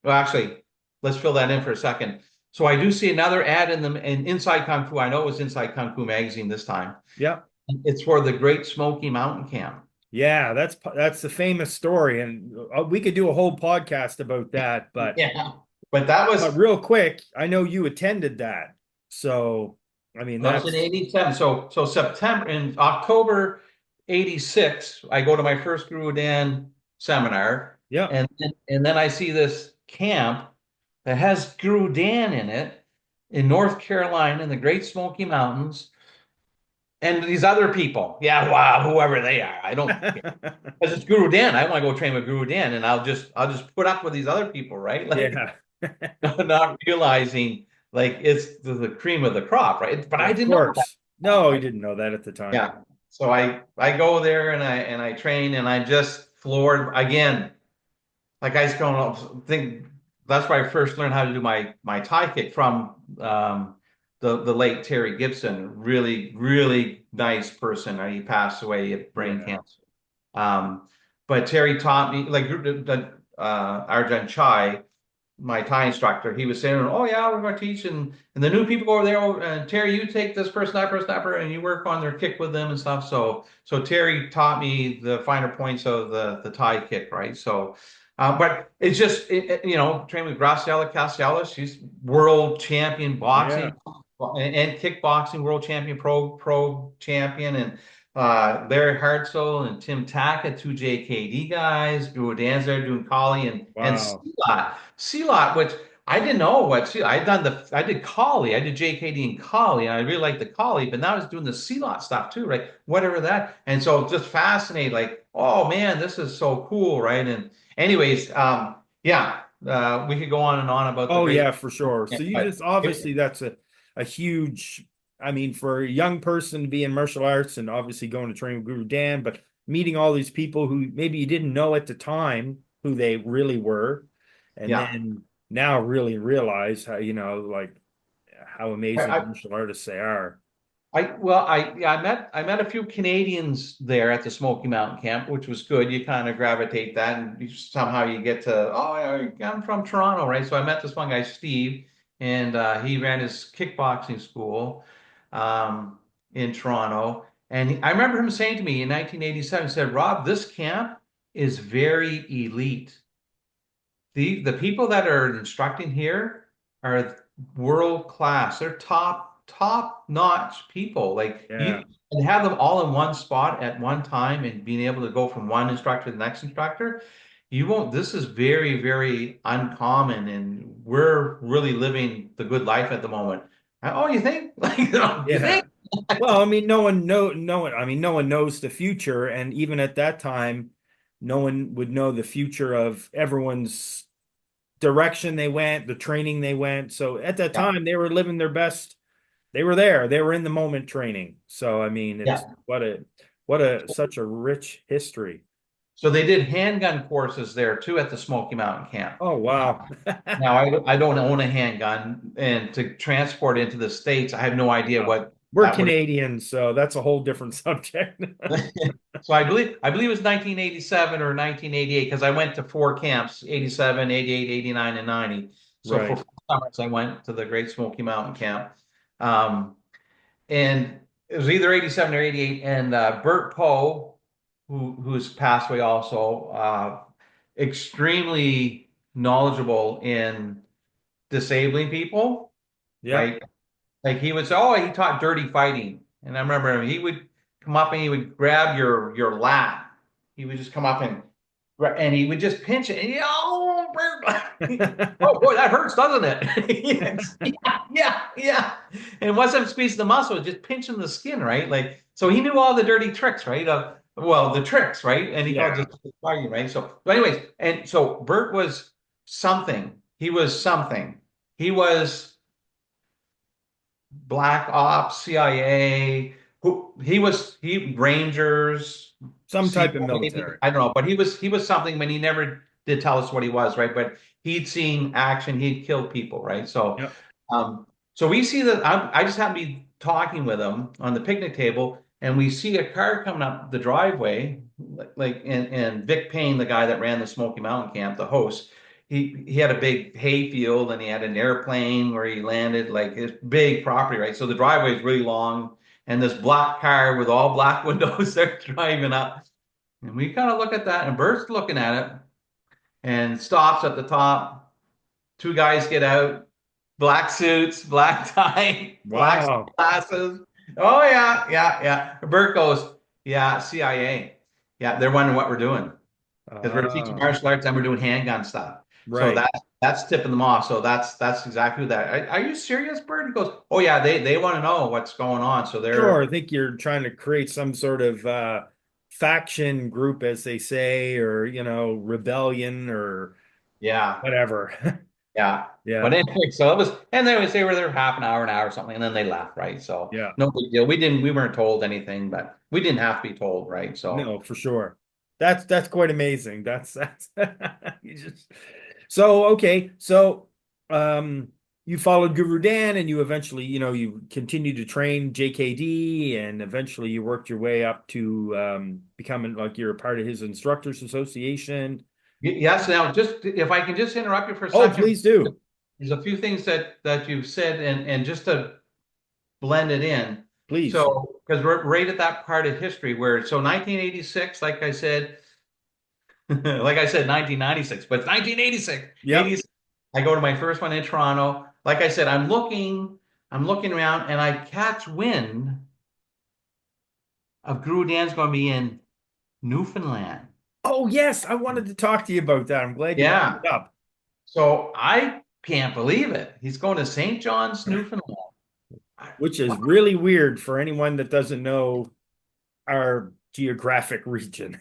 B: well, actually, let's fill that in for a second. So I do see another ad in Inside Kung Fu. I know it was Inside Kung Fu magazine this time.
A: Yep.
B: It's for the Great Smoky Mountain Camp.
A: Yeah, that's the famous story, and we could do a whole podcast about that.
B: Yeah. But that
A: But
B: was
A: real quick, I know you attended that, so I mean
B: that was in
A: that's
B: '87. So September in October '86, I go to my first Guru Dan seminar,
A: yeah.
B: and then I see this camp that has Guru Dan in it in North Carolina in the Great Smoky Mountains, and these other people. Yeah, wow, whoever they are, I don't care because it's Guru Dan. I want to go train with Guru Dan, and I'll just put up with these other people, right? Like
A: Yeah,
B: not realizing like it's the cream of the crop, right? But I
A: of
B: didn't know that
A: course.
B: time,
A: No, you
B: right?
A: didn't know that at the time.
B: Yeah. So I go there and I train and I just floored again. Like I just don't think that's where I first learned how to do my tie kick from the late Terry Gibson. Really nice person. He passed away of brain
A: Yeah.
B: cancer. But Terry taught me like Arjan Chai, my Thai instructor. He was saying, "Oh yeah, we're going to teach, and the new people go over there. Oh, and Terry, you take this person, that person, that person, and you work on their kick with them and stuff." So Terry taught me the finer points of the Thai kick, right? So, but it's just train with Graciela Castellanos. She's world champion boxing
A: Yeah.
B: and kickboxing, world champion, pro champion, and Larry Hartzell and Tim Tackett, two JKD guys. Drew Dan's there doing Collie and
A: Wow.
B: C-Lot, which I didn't know what C I did Collie, I did JKD and Collie, and I really liked the Collie, but now I was doing the C-Lot stuff too, right? Whatever that. And so just fascinated, like, oh man, this is so cool, right? And anyways, yeah, we could go on and on about the
A: Oh
B: great,
A: yeah, for sure. So you
B: but
A: just obviously that's a huge. I mean, for a young person to be in martial arts and obviously going to train with Guru Dan, but meeting all these people who maybe you didn't know at the time who they really were, and
B: yeah.
A: then now really realize how like how amazing
B: I,
A: martial artists they are.
B: yeah, I met a few Canadians there at the Smoky Mountain Camp, which was good. You kind of gravitate that, and somehow you get to, oh, I'm from Toronto, right? So I met this one guy, Steve, and he ran his kickboxing school um, in Toronto. And I remember him saying to me in 1987, he said, "Rob, this camp is very elite. The people that are instructing here are world class. They're top notch people. Like
A: Yeah,
B: you and have them all in one spot at one time and being able to go from one instructor to the next instructor. You won't. This is very uncommon, and we're really living the good life at the moment. Oh, you think? Like, you
A: yeah.
B: think?
A: Well, I mean, no one. I mean, no one knows the future, and even at that time, no one would know the future of everyone's direction they went, the training they went. So at that
B: Yeah,
A: time, they were living their best. They were there. They were in the moment training. So I mean, it's
B: yeah.
A: what a such a rich history.
B: So they did handgun courses there too at the Smoky Mountain Camp.
A: Oh wow.
B: Now, I don't own a handgun, and to transport into the States, I have no idea
A: Wow.
B: what
A: We're
B: that would
A: Canadians, so that's a whole different subject.
B: have. So I believe it was 1987 or 1988 because I went to four camps, 87, 88, 89, and 90. So for
A: Right.
B: 4 summers, I went to the Great Smoky Mountain Camp. Um, and it was either 87 or 88. And Bert Poe who's passed away also, extremely knowledgeable in disabling people,
A: Yep.
B: right? Like he would say, oh, he taught dirty fighting. And I remember him, he would come up and he would grab your lat. He would just come up and he would just pinch it. And oh, oh boy, that hurts, doesn't it? Yes. Yeah, yeah, yeah. And it wasn't squeezing the muscle, it was just pinching the skin, right? Like, so he knew all the dirty tricks, right? Well, the tricks, right? And he called
A: Yeah.
B: it just fighting, right? So anyways, and so Bert was something. He was something. He was Black Ops, CIA. He Rangers,
A: Some type of
B: SEAL, maybe
A: military.
B: I don't know, but he was something, but he never did tell us what he was, right? But he'd seen action, he'd killed people, right? So,
A: Yep.
B: um, so we see that I just happen to be talking with him on the picnic table, and we see a car coming up the driveway, like and Vic Payne, the guy that ran the Smoky Mountain Camp, the host. He had a big hay field and he had an airplane where he landed, like his big property, right? So the driveway is really long, and this black car with all black windows, they're driving up. And we kind of look at that, and Bert's looking at it and stops at the top. Two guys get out, black suits, black tie, black
A: Wow.
B: glasses. Oh yeah, yeah, yeah. Bert goes, yeah, CIA. Yeah, they're wondering what we're doing because we're teaching
A: Ah,
B: martial arts and we're doing handgun stuff. So
A: right.
B: that's tipping them off. So that's exactly that. Are you serious, Bert? He goes, oh yeah, they want to know what's going on. So
A: Sure.
B: they're
A: I think you're trying to create some sort of faction group, as they say, or, rebellion or
B: yeah.
A: whatever.
B: Yeah. But
A: Yeah.
B: anyway, so it was, and they were there half an hour or something, and then they left, right? So
A: Yeah.
B: no big deal. We weren't told anything, but we didn't have to be told, right? So
A: No, for sure. That's quite amazing. That's you just so okay. So you followed Guru Dan and you eventually, you continued to train JKD and eventually you worked your way up to becoming like you're a part of his instructors association.
B: yes. Now, just if I can just interrupt you for a
A: Oh,
B: second,
A: please do.
B: there's a few things that you've said, and just to blend it in.
A: Please.
B: So because we're right at that part of history where 1986, like I said, like I said, 1996, but it's 1986.
A: Yep.
B: 86. I go to my first one in Toronto. Like I said, I'm looking around, and I catch wind of Guru Dan's going to be in Newfoundland.
A: Oh, yes, I wanted to talk to you about that. I'm glad you brought
B: Yeah.
A: it up.
B: So I can't believe it. He's going to St. John's, Newfoundland.
A: Which is
B: Wow.
A: really weird for anyone that doesn't know our geographic region.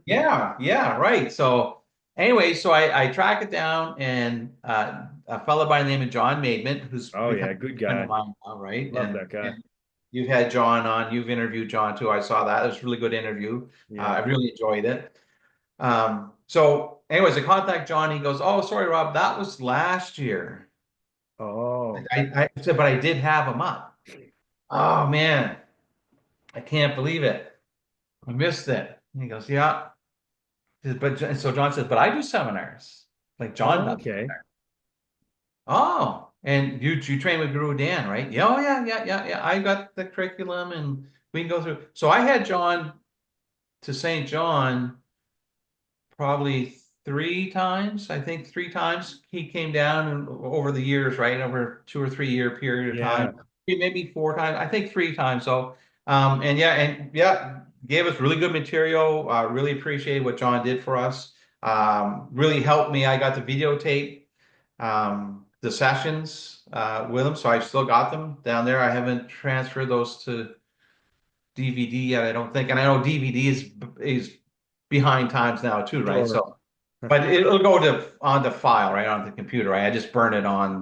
B: Yeah, yeah, right. So anyway, so I track it down, and a fellow by the name of John Maidment, who's
A: Oh
B: become
A: yeah, good
B: a friend of
A: guy.
B: mine now, right?
A: Love that guy.
B: And you've had John on, you've interviewed John too. I saw that. It was a really good interview.
A: Yeah.
B: I really enjoyed it. So anyways, I contact John. He goes, "Oh, sorry, Rob, that was last year."
A: Oh,
B: I said, "But I did have him up." Oh man, I can't believe it. I missed it. And he goes, "Yeah." But so John says, "But I do seminars, like John
A: oh,
B: does."
A: okay.
B: Oh, and you train with Guru Dan, right? Yeah, oh yeah, yeah, yeah, yeah. I got the curriculum, and we can go through. So I had John to St. John probably three times. I think three times he came down and over the years, right? Over 2 or 3 year period of time.
A: Yeah.
B: Maybe four times. I think three times. So and yeah, gave us really good material. Really appreciate what John did for us. Really helped me. I got the videotape the sessions with him, so I've still got them down there. I haven't transferred those to DVD yet, I don't think. And I know DVD is behind times now too, right?
A: Sure.
B: So, but it'll go to on the file, right, on the computer, right? I just burn it on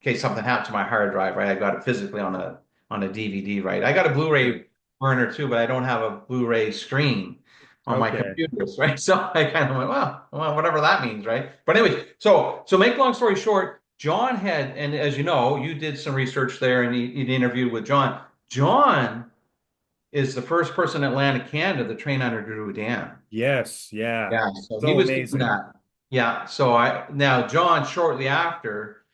B: in case something happened to my hard drive, right? I got it physically on a DVD, right? I got a
A: Right.
B: Blu-ray burner too, but I don't have a Blu-ray screen on my
A: Okay.
B: computers, right? So I kind of went, well, whatever that means, right? But anyways, so make long story short, John had, and as you know, you did some research there, and you interviewed with John. John is the first person in Atlantic Canada to train under Guru Dan.
A: Yes. Yeah.
B: Yeah, so he
A: So
B: was doing
A: amazing.
B: that. Yeah, so I now John shortly after,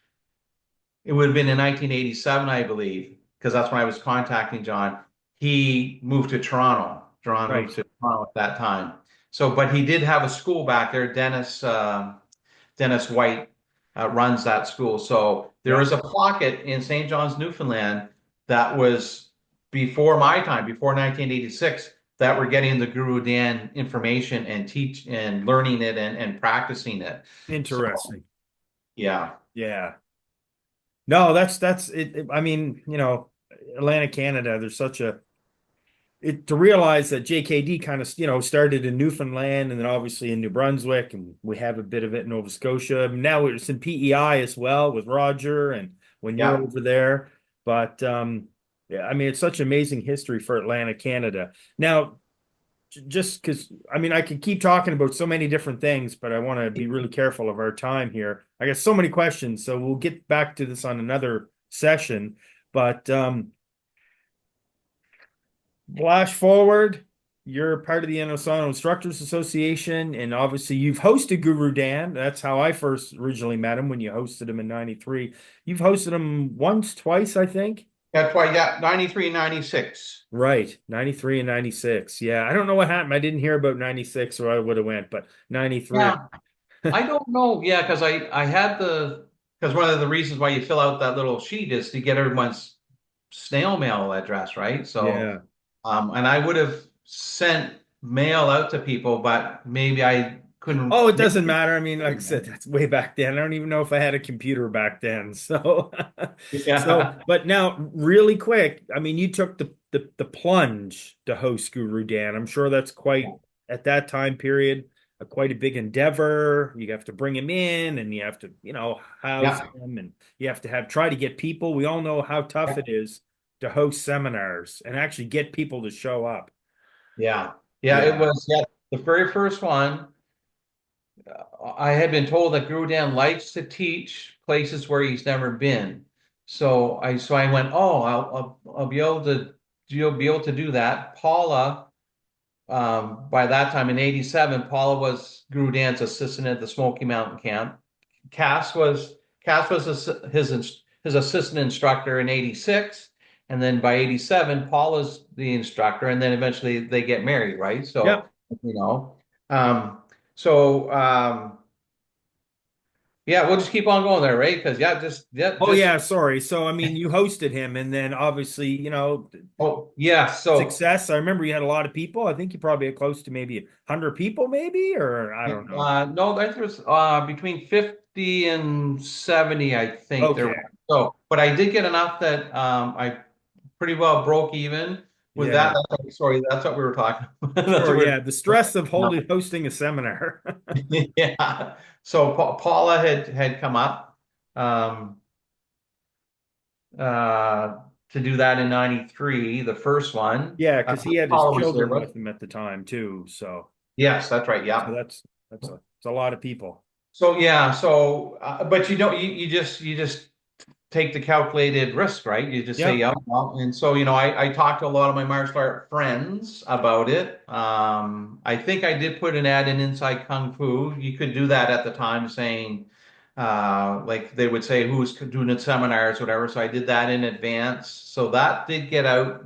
B: it would have been in 1987, I believe, because that's when I was contacting John. He moved to Toronto. John moved
A: Right.
B: to at that time. So, but he did have a school back there. Dennis White runs that school. So there
A: Yeah.
B: is a pocket in St. John's, Newfoundland that was before my time, before 1986, that were getting the Guru Dan information and teach and learning it and practicing it. So
A: Interesting.
B: yeah,
A: Yeah. No, that's it. I mean, Atlantic Canada, there's such a it to realize that JKD kind of, started in Newfoundland and then obviously in New Brunswick, and we have a bit of it in Nova Scotia. Now it's in PEI as well with Roger and when you're
B: yeah.
A: over there. But yeah, I mean, it's such amazing history for Atlantic Canada. Now, just because I mean, I could keep talking about so many different things, but I want to be really careful of our time here. I got so many questions, so we'll get back to this on another session. But flash forward, you're part of the Enosono Instructors Association, and obviously you've hosted Guru Dan. That's how I first originally met him when you hosted him in '93. You've hosted him once, twice, I think.
B: That's why, yeah, 93, 96.
A: Right, 93 and 96. Yeah, I don't know what happened. I didn't hear about 96 or I would have went, but 93.
B: Yeah, I don't know. Yeah, because I had because one of the reasons why you fill out that little sheet is to get everyone's snail mail address, right? So,
A: Yeah.
B: and I would have sent mail out to people, but maybe I couldn't.
A: Oh, it doesn't matter. I mean, like I said, that's way back then. I don't even know if I had a computer back then. So,
B: Yeah,
A: but now, really quick, I mean, you took the plunge to host Guru Dan. I'm sure that's quite at that time period, quite a big endeavor. You have to bring him in, and you have to, house
B: yeah,
A: him, and you have to try to get people. We all know how tough
B: yeah,
A: it is to host seminars and actually get people to show up.
B: yeah, yeah. It
A: Yeah.
B: was the very first one. I had been told that Guru Dan likes to teach places where he's never been. So I went, oh, I'll be able to you'll be able to do that. Paula, by that time in '87, Paula was Guru Dan's assistant at the Smoky Mountain Camp. Cass was Cass was his assistant instructor in '86, and then by '87, Paula's the instructor, and then eventually they get married, right? So
A: Yep.
B: you know, um, so. Yeah, we'll just keep on going there, right? Because
A: Oh
B: just
A: yeah, sorry. So I mean, you hosted him, and then obviously,
B: oh yeah. So
A: success. I remember you had a lot of people. I think you probably had close to maybe 100 people, maybe, or I don't know.
B: no, I think it was between 50 and 70, I think there
A: Okay.
B: were. So, but I did get enough that I pretty well broke even with
A: Yeah.
B: that. Sorry, that's what we were talking about. That's
A: Sure.
B: what we
A: Yeah. The stress of hosting a seminar.
B: yeah. So Paula had come up um, uh, to do that in '93, the first one.
A: Yeah, because he had his
B: Paula was there
A: children
B: with.
A: with him at the time too. So,
B: Yes, that's right.
A: so
B: Yeah.
A: that's it's a lot of people.
B: So yeah, but you don't you just take the calculated risk, right? You just say
A: Yep.
B: yeah, well, and so I talked to a lot of my martial art friends about it. I think I did put an ad in Inside Kung Fu. You could do that at the time, saying like they would say who's doing the seminars, whatever. So I did that in advance. So that did get out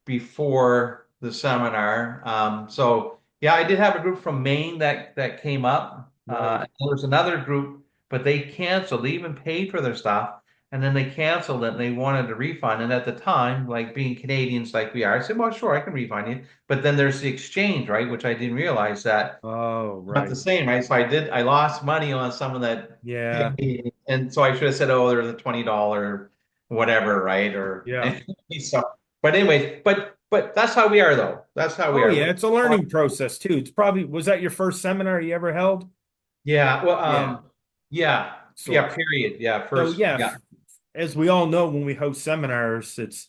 B: before the seminar. So yeah, I did have a group from Maine that came up.
A: Right.
B: There was another group, but they canceled. They even paid for their stuff, and then they canceled it. And they wanted a refund. And at the time, like being Canadians like we are, I said, "Well, sure, I can refund you." But then there's the exchange, right? Which I didn't realize that
A: Oh,
B: not the
A: right.
B: same, right? So I lost money on some of that,
A: Yeah.
B: and so I should have said, "Oh, there's a $20 whatever, right?" Or
A: Yeah.
B: so. But anyway, but that's how we are, though. That's how we
A: Oh,
B: are.
A: yeah. It's a learning process too. It's probably, was that your first seminar you ever held?
B: Yeah. Well,
A: Yeah.
B: yeah,
A: So,
B: yeah. Period. Yeah.
A: so
B: First.
A: yeah,
B: Yeah.
A: as we all know, when we host seminars, it's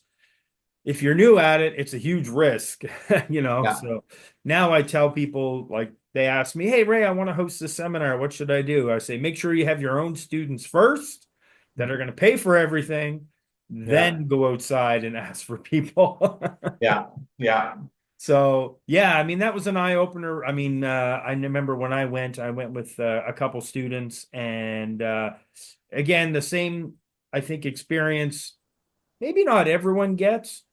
A: if you're new at it, it's a huge risk,
B: Yeah.
A: So now I tell people like they ask me, "Hey Ray, I want to host a seminar. What should I do?" I say, make sure you have your own students first that are going to pay for everything,
B: Yeah.
A: then go outside and ask for people.
B: Yeah. Yeah.
A: So yeah, I mean that was an eye opener. I mean, I remember when I went with a couple students, and again, the same I think experience maybe not everyone gets,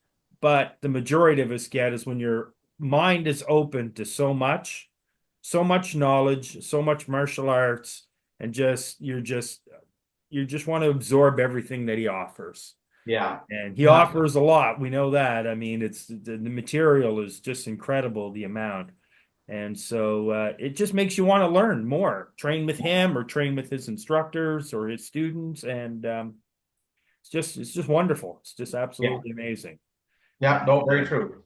A: but the majority of us get is when you're mind is open to so much knowledge, so much martial arts, and you just want to absorb everything that he offers.
B: Yeah.
A: And he
B: Yeah.
A: offers a lot. We know that. I mean, it's the material is just incredible, the amount. And so it just makes you want to learn more, train with him or train with his instructors or his students. And it's just wonderful. It's just
B: Yeah.
A: absolutely amazing.
B: Yeah. No,
A: And
B: very true.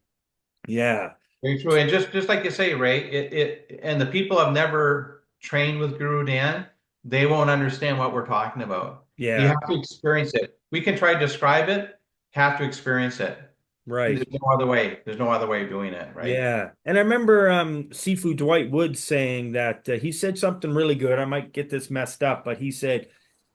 A: yeah,
B: Very true. And just like you say, Ray, and the people have never trained with Guru Dan, they won't understand what we're talking about. You
A: yeah,
B: have to experience it. We can try to describe it, have to experience it.
A: right.
B: There's no other way. There's no other way of doing it, right?
A: Yeah. And I remember Seafood Dwight Woods saying that he said something really good. I might get this messed up, but he said,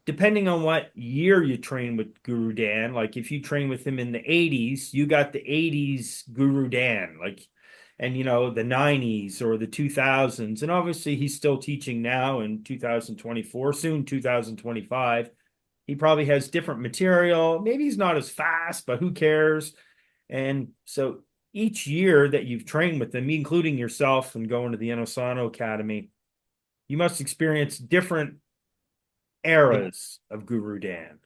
A: depending on what year you train with Guru Dan, like if you train with him in the 80s, you got the 80s Guru Dan, like, and the 90s or the 2000s. And obviously, he's still teaching now in 2024, soon 2025. He probably has different material. Maybe he's not as fast, but who cares? And so each year that you've trained with them, including yourself and going to the Enosano Academy, you must experience different eras of Guru Dan.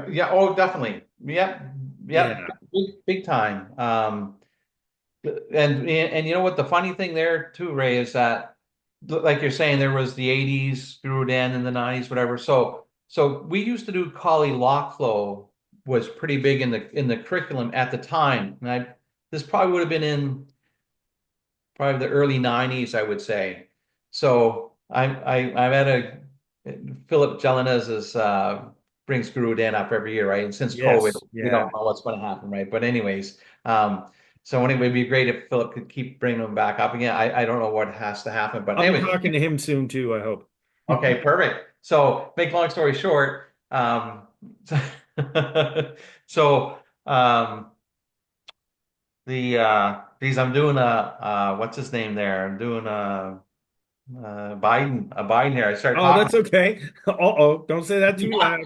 B: Yeah, oh, definitely. Yep, yep,
A: Yeah.
B: big time. And you know what the funny thing there too, Ray, is that like you're saying, there was the 80s, Guru Dan in the 90s, whatever. So we used to do Kali lock flow was pretty big in the curriculum at the time. And this probably would have been in probably the early 90s, I would say. So I'm at a Philip Jelinez is brings Guru Dan up every year, right? And since COVID,
A: Yes.
B: we
A: Yeah.
B: don't know what's going to happen, right? But anyways, so anyway, it'd be great if Philip could keep bringing them back up again. I don't know what has to happen, but
A: I'll be
B: anyways,
A: talking to him soon too, I hope.
B: okay, perfect. So make long story short, so these I'm doing what's his name there? I'm doing Biden here. I started
A: Oh,
B: talking.
A: that's okay. Uh-oh, don't say that too loud.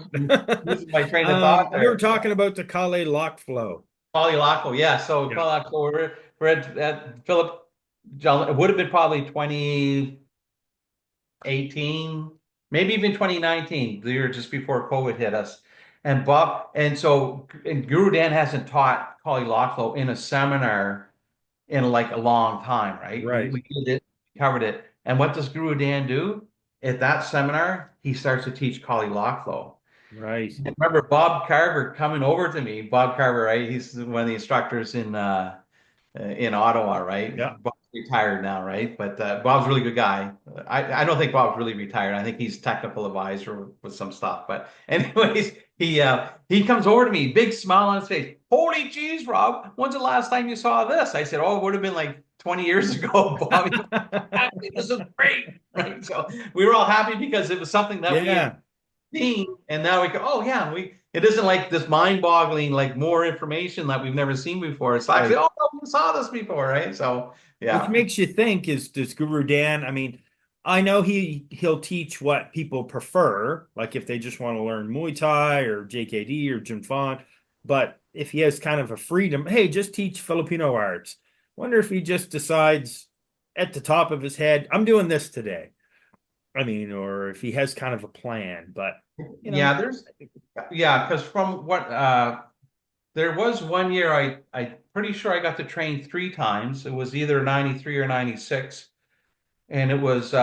B: This is my train of thought
A: You were
B: there.
A: talking about the Kale lock flow.
B: Polyloco, yeah. So
A: Yeah.
B: Polyloco, we're at Philip John. It would have been probably 2018, maybe even 2019, the year just before COVID hit us. And Guru Dan hasn't taught Polyloco in a seminar in like a long time, right? We,
A: Right.
B: we did it, covered it. And what does Guru Dan do? At that seminar, he starts to teach Kali Lockflow.
A: Right.
B: I remember Bob Carver coming over to me. Bob Carver, right? He's one of the instructors in Ottawa, right?
A: Yeah.
B: Bob's retired now, right? But Bob's a really good guy. I don't think Bob's really retired. I think he's technical advisor with some stuff. But anyways, he comes over to me, big smile on his face. Holy jeez, Rob! When's the last time you saw this? I said, oh, it would have been like 20 years ago, Bobby. This is great, right? So we were all happy because it was something that we had
A: Yeah.
B: seen, and now we go, oh yeah, we. It isn't like this mind-boggling, like more information that we've never seen before. It's actually,
A: Right.
B: oh, no, we saw this before, right? So
A: Which
B: yeah,
A: makes you think, is does Guru Dan, I mean, I know he'll teach what people prefer, like if they just want to learn Muay Thai or JKD or Jim Fon, but if he has kind of a freedom, hey, just teach Filipino arts. Wonder if he just decides at the top of his head, I'm doing this today. I mean, or if he has kind of a plan, but you know,
B: yeah, because from what there was one year I pretty sure I got to train three times. It was either 93 or 96, and it was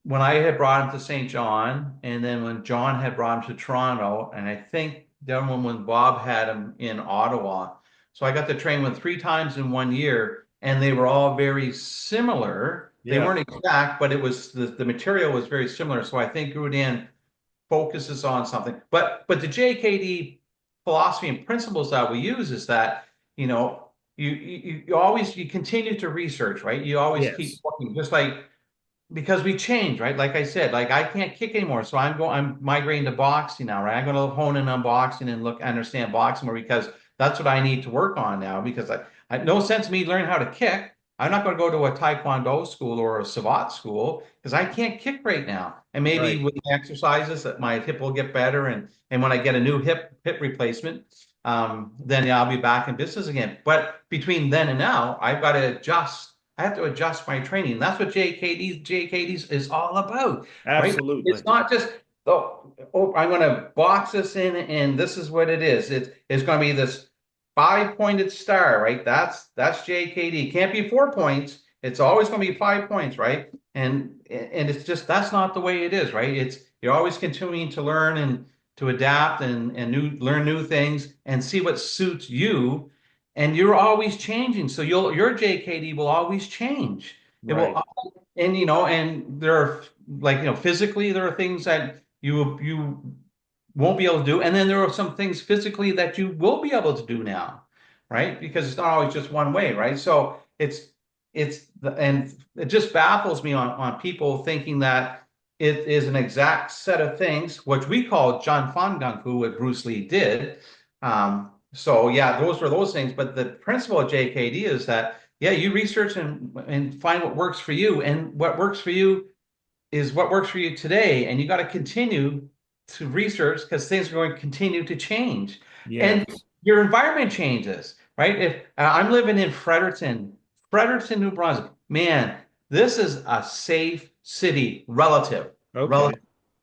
B: when I had brought him to St. John, and then when John had brought him to Toronto, and I think then when Bob had him in Ottawa. So I got to train with three times in one year, and they were all very similar. They
A: yeah,
B: weren't exact, but it was the material was very similar. So I think Gudin focuses on something. But the JKD philosophy and principles that we use is that, you know, you always you continue to research, right? You always keep
A: yes,
B: looking, just like because we change, right? Like I said, like I can't kick anymore, so I'm migrating to boxing now, right? I'm going to hone in on boxing and look understand boxing more because that's what I need to work on now. Because I no sense me learning how to kick. I'm not going to go to a Taekwondo school or a Savate school because I can't kick right now. And maybe
A: right,
B: with the exercises that my hip will get better, and when I get a new hip replacement, then yeah, I'll be back in business again. But between then and now, I've got to adjust. I have to adjust my training. That's what JKDs is all about, right?
A: Absolutely.
B: It's not just, oh, I'm going to box this in and this is what it is. It's going to be this five-pointed star, right? That's JKD. Can't be 4 points. It's always going to be 5 points, right? And it's just that's not the way it is, right? It's you're always continuing to learn and to adapt and learn new things and see what suits you. And you're always changing. So your JKD will always change. It
A: Right.
B: will, and there are like, physically there are things that you won't be able to do. And then there are some things physically that you will be able to do now, right? Because it's not always just one way, right? So and it just baffles me on people thinking that it is an exact set of things, which we call John Fan Kung Fu, what Bruce Lee did. So yeah, those were those things. But the principle of JKD is that yeah, you research and find what works for you, and what works for you is what works for you today, and you got to continue to research because things are going to continue to change, and
A: Yes.
B: your environment changes, right? If I'm living in Fredericton, New Brunswick, man, this is a safe city,
A: Okay.
B: relative.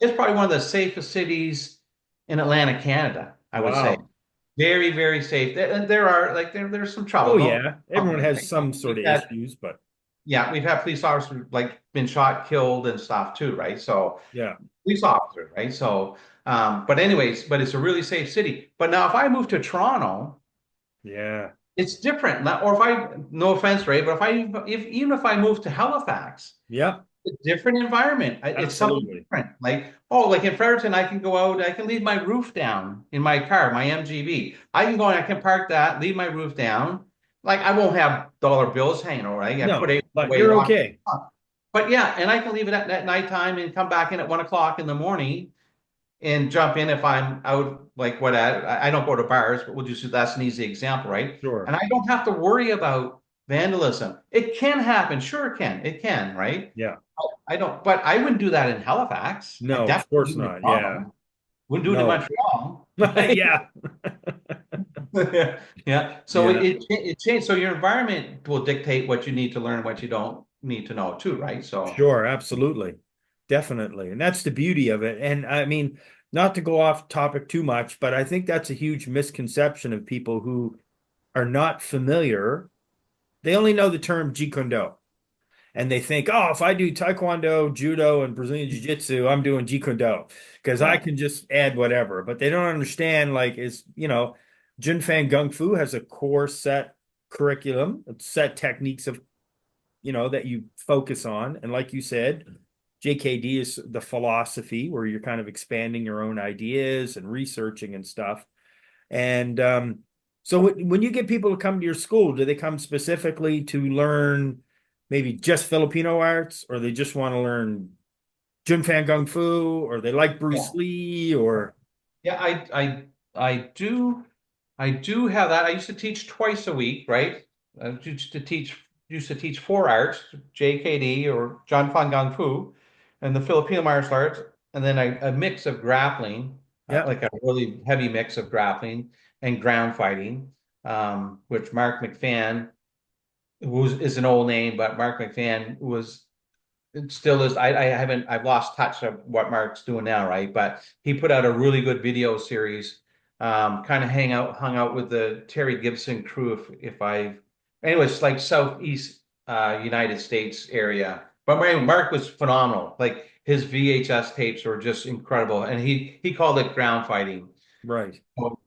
B: It's probably one of the safest cities in Atlantic Canada, I would say.
A: Wow.
B: Very, very safe. And there are like there's some trouble.
A: Oh
B: Don't
A: yeah. Everyone has some sort
B: we've
A: of
B: had
A: issues, but
B: yeah, we've had police officers like been shot, killed, and stuff too, right? So
A: yeah.
B: police officers, right? So, but anyways, but it's a really safe city. But now, if I move to Toronto,
A: Yeah.
B: it's different. Or if no offense, Ray, but even if I move to Halifax,
A: Yeah.
B: it's a different environment. It's something
A: Absolutely.
B: different. Like in Fredericton, I can go out, I can leave my roof down in my car, my MGB. I can go and I can park that, leave my roof down. Like I won't have dollar bills hanging over. I put
A: No,
B: it
A: but
B: away,
A: you're
B: lock it
A: okay.
B: up. But yeah, and I can leave it at nighttime and come back in at 1 o'clock in the morning and jump in if I'm out like I don't go to bars, but we'll just that's an easy example, right?
A: Sure.
B: And I don't have to worry about vandalism. It can happen, sure it can. It can, right?
A: Yeah.
B: I don't, but I wouldn't do that in Halifax. I
A: No, of
B: definitely
A: course
B: wouldn't do it in
A: not. Yeah.
B: Toronto. Wouldn't do it in
A: No.
B: Montreal, right?
A: Yeah.
B: Yeah. So
A: Yeah.
B: it changed. So your environment will dictate what you need to learn, what you don't need to know too, right? So
A: Sure, absolutely. Definitely. And that's the beauty of it. And I mean, not to go off topic too much, but I think that's a huge misconception of people who are not familiar. They only know the term Jeet Kune Do. And they think, oh, if I do Taekwondo, Judo, and Brazilian Jiu-Jitsu, I'm doing Jeet Kune Do because I
B: yeah,
A: can just add whatever. But they don't understand, like, Jun Fan Gung Fu has a core set curriculum, set techniques of that you focus on. And like you said, JKD is the philosophy where you're kind of expanding your own ideas and researching and stuff. And so when you get people to come to your school, do they come specifically to learn maybe just Filipino arts, or they just want to learn Jun Fan Kung Fu, or they like
B: yeah,
A: Bruce Lee, or
B: yeah. I I do have that. I used to teach twice a week, right? I used to teach four arts, JKD or John Fan Kung Fu, and the Filipino martial arts, and then a mix of grappling,
A: yeah,
B: like a really heavy mix of grappling and ground fighting, which Mark McFan, who is an old name, but Mark McFan was it still is. I haven't. I've lost touch of what Mark's doing now, right? But he put out a really good video series. Kind of hung out with the Terry Gibson crew. If I, anyways, like Southeast United States area. But Mark was phenomenal. Like his VHS tapes were just incredible, and he called it ground fighting,
A: right,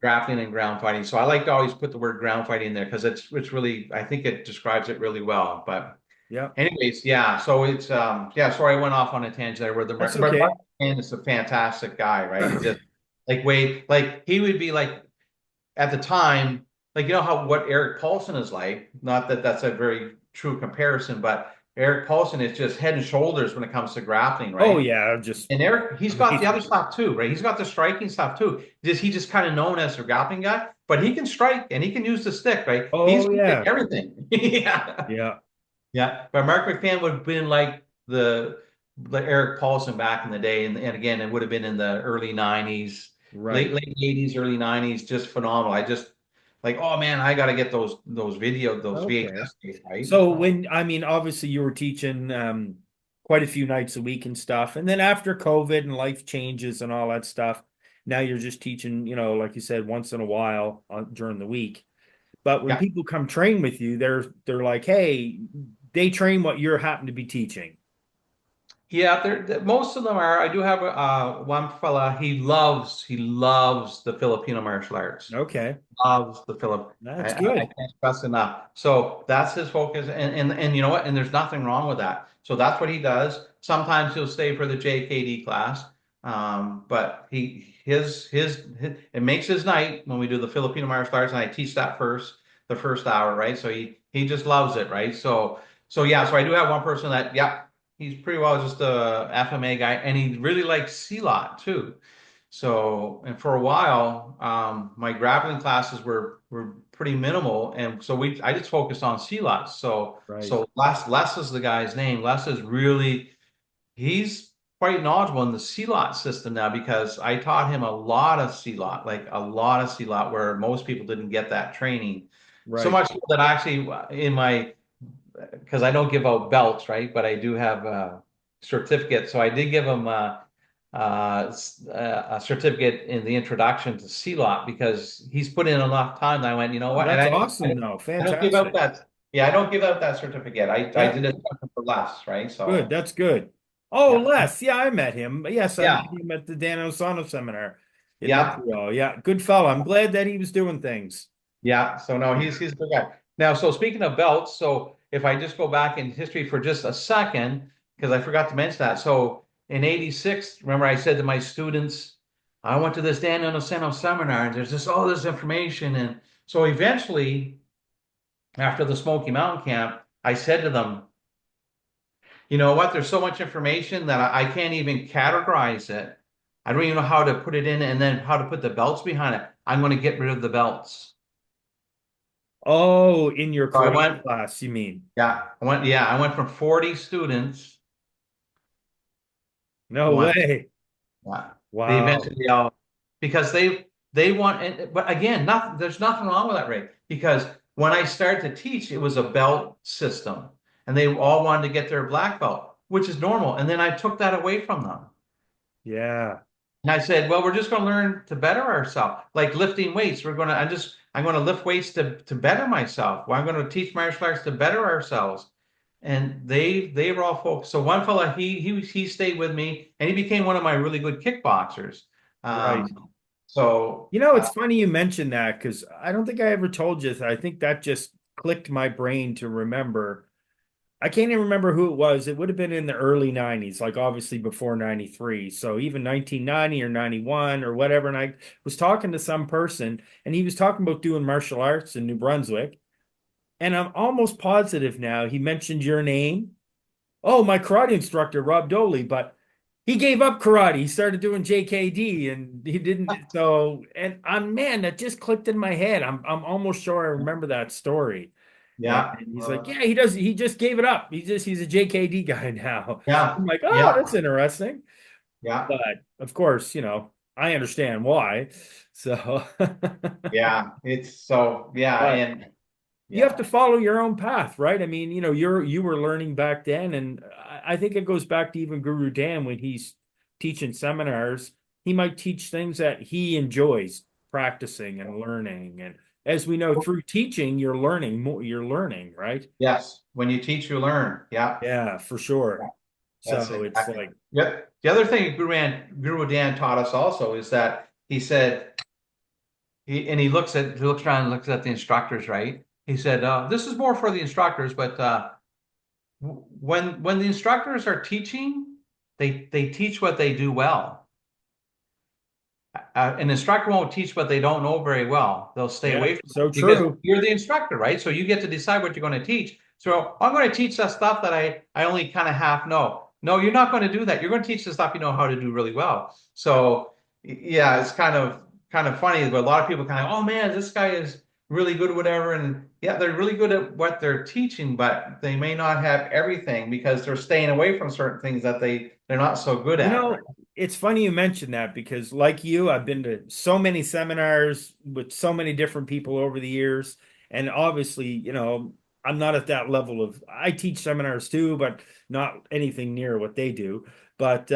B: grappling and ground fighting. So I like to always put the word ground fighting in there because it's really I think it describes it really well. But
A: yeah,
B: anyways, yeah. So it's yeah. Sorry, I went off on a tangent there. Where
A: that's
B: but Mark
A: okay.
B: Mann is a fantastic guy, right? He just like Wade, like he would be like at the time, like how what Eric Paulson is like. Not that that's a very true comparison, but Eric Paulson is just head and shoulders when it comes to grappling,
A: Oh
B: right?
A: yeah, just
B: And Eric, he's got the other
A: amazing.
B: stuff too, right? He's got the striking stuff too. He just kind of known as a grappling guy, but he can strike and he can use the stick, right? He's
A: Oh
B: good at
A: yeah,
B: everything. Yeah.
A: yeah,
B: Yeah, but Mark McFan would have been like the Eric Paulson back in the day, and again, it would have been in the early '90s.
A: Right.
B: Late 80s, early 90s, just phenomenal. I just like, oh man, I got to get those
A: Okay.
B: VHS tapes, right?
A: So
B: So
A: when I mean, obviously you were teaching quite a few nights a week and stuff, and then after COVID and life changes and all that stuff, now you're just teaching, like you said, once in a while during the week. But when
B: yeah.
A: people come train with you, they're like, hey, they train what you're happen to be teaching.
B: Yeah, most of them are. I do have one fella. He loves the Filipino martial arts.
A: Okay,
B: Loves the Philip.
A: that's
B: I
A: good.
B: can't stress enough. So that's his focus, and you know what? And there's nothing wrong with that. So that's what he does. Sometimes he'll stay for the JKD class, but his it makes his night when we do the Filipino martial arts, and I teach that the first hour, right? So he just loves it, right? So yeah, so I do have one person that yeah, he's pretty well just a FMA guy, and he really likes C-Lot too. So, and for a while, my grappling classes were pretty minimal, and so I just focused on C-lots. So,
A: Right,
B: so Les is the guy's name. Les is really he's quite knowledgeable in the C-lot system now because I taught him a lot of C-lot, like a lot of C-lot, where most people didn't get that training. So
A: right.
B: much so that I actually in my because I don't give out belts, right? But I do have certificates. So I did give him a certificate in the introduction to C-Lot because he's put in enough time. That I went, you know
A: Oh,
B: what? And
A: that's
B: I
A: awesome, though.
B: I don't give out
A: Fantastic.
B: that. Yeah, I don't give out that certificate. I
A: Yeah,
B: did it for less, right?
A: good.
B: So
A: That's good. Oh,
B: yeah,
A: Les. Yeah, I met him. Yes, I met
B: yeah,
A: him at the Dan Osano seminar in
B: yeah,
A: Montreal. Yeah, good fellow. I'm glad that he was doing things.
B: yeah. So no,
A: Yeah.
B: he's a good guy. Now, so speaking of belts, so if I just go back in history for just a second, because I forgot to mention that. So in '86, remember I said to my students, I went to this Dan Inocento seminar, and there's just all this information. And so eventually, after the Smoky Mountain camp, I said to them, you know what? There's so much information that I can't even categorize it. I don't even know how to put it in and then how to put the belts behind it. I'm going to get rid of the belts.
A: Oh, in your
B: So I
A: karate
B: went
A: class, you mean?
B: Yeah, I went from 40 students. I
A: No
B: went,
A: way.
B: yeah, they
A: Wow.
B: eventually all because they want, but again, nothing. There's nothing wrong with that, Ray. Because when I started to teach, it was a belt system, and they all wanted to get their black belt, which is normal. And then I took that away from them,
A: Yeah.
B: and I said, well, we're just going to learn to better ourselves, like lifting weights. I'm going to lift weights to better myself. Well, I'm going to teach martial arts to better ourselves. And they were all folks. So one fella he stayed with me, and he became one of my really good kickboxers.
A: Right.
B: Um, so
A: It's funny you mentioned that because I don't think I ever told you. I think that just clicked my brain to remember. I can't even remember who it was. It would have been in the early 90s, like obviously before 93. So even 1990 or 91 or whatever. And I was talking to some person and he was talking about doing martial arts in New Brunswick. And I'm almost positive now he mentioned your name. Oh, my karate instructor, Rob Doley, but he gave up karate. He started doing JKD and he didn't. So, and I'm man, that just clicked in my head. I'm almost sure I remember that story. And
B: yeah,
A: he's like, yeah, he does. He just gave it up. He's a JKD guy now.
B: yeah,
A: I'm like, oh,
B: yeah,
A: that's interesting.
B: yeah,
A: But of course, I understand why. So,
B: yeah. It's so yeah,
A: but
B: and
A: you have
B: yeah,
A: to follow your own path, right? I mean, you were learning back then, and I think it goes back to even Guru Dan when he's teaching seminars. He might teach things that he enjoys practicing and learning. And as we know, through teaching, you're learning more. You're learning, right?
B: yes. When you teach, you learn. Yeah,
A: Yeah, for sure.
B: that's
A: So it's
B: exactly.
A: like,
B: Yep. The other thing Guru Dan taught us also is that he said he looks around and looks at the instructors, right? He said, "This is more for the instructors, but when the instructors are teaching, they teach what they do well. An instructor won't teach what they don't know very well. They'll stay
A: yeah,
B: away from
A: so
B: it because
A: true.
B: you're the instructor, right? So you get to decide what you're going to teach. So I'm going to teach that stuff that I only kind of half know. No, you're not going to do that. You're going to teach the stuff you know how to do really well. So yeah, it's kind of funny, but a lot of people kind of, oh man, this guy is really good, whatever. And yeah, they're really good at what they're teaching, but they may not have everything because they're staying away from certain things that they're not so good
A: You
B: at,
A: know,
B: right?
A: it's funny you mentioned that because, like you, I've been to so many seminars with so many different people over the years. And obviously, I'm not at that level of, I teach seminars too, but not anything near what they do. But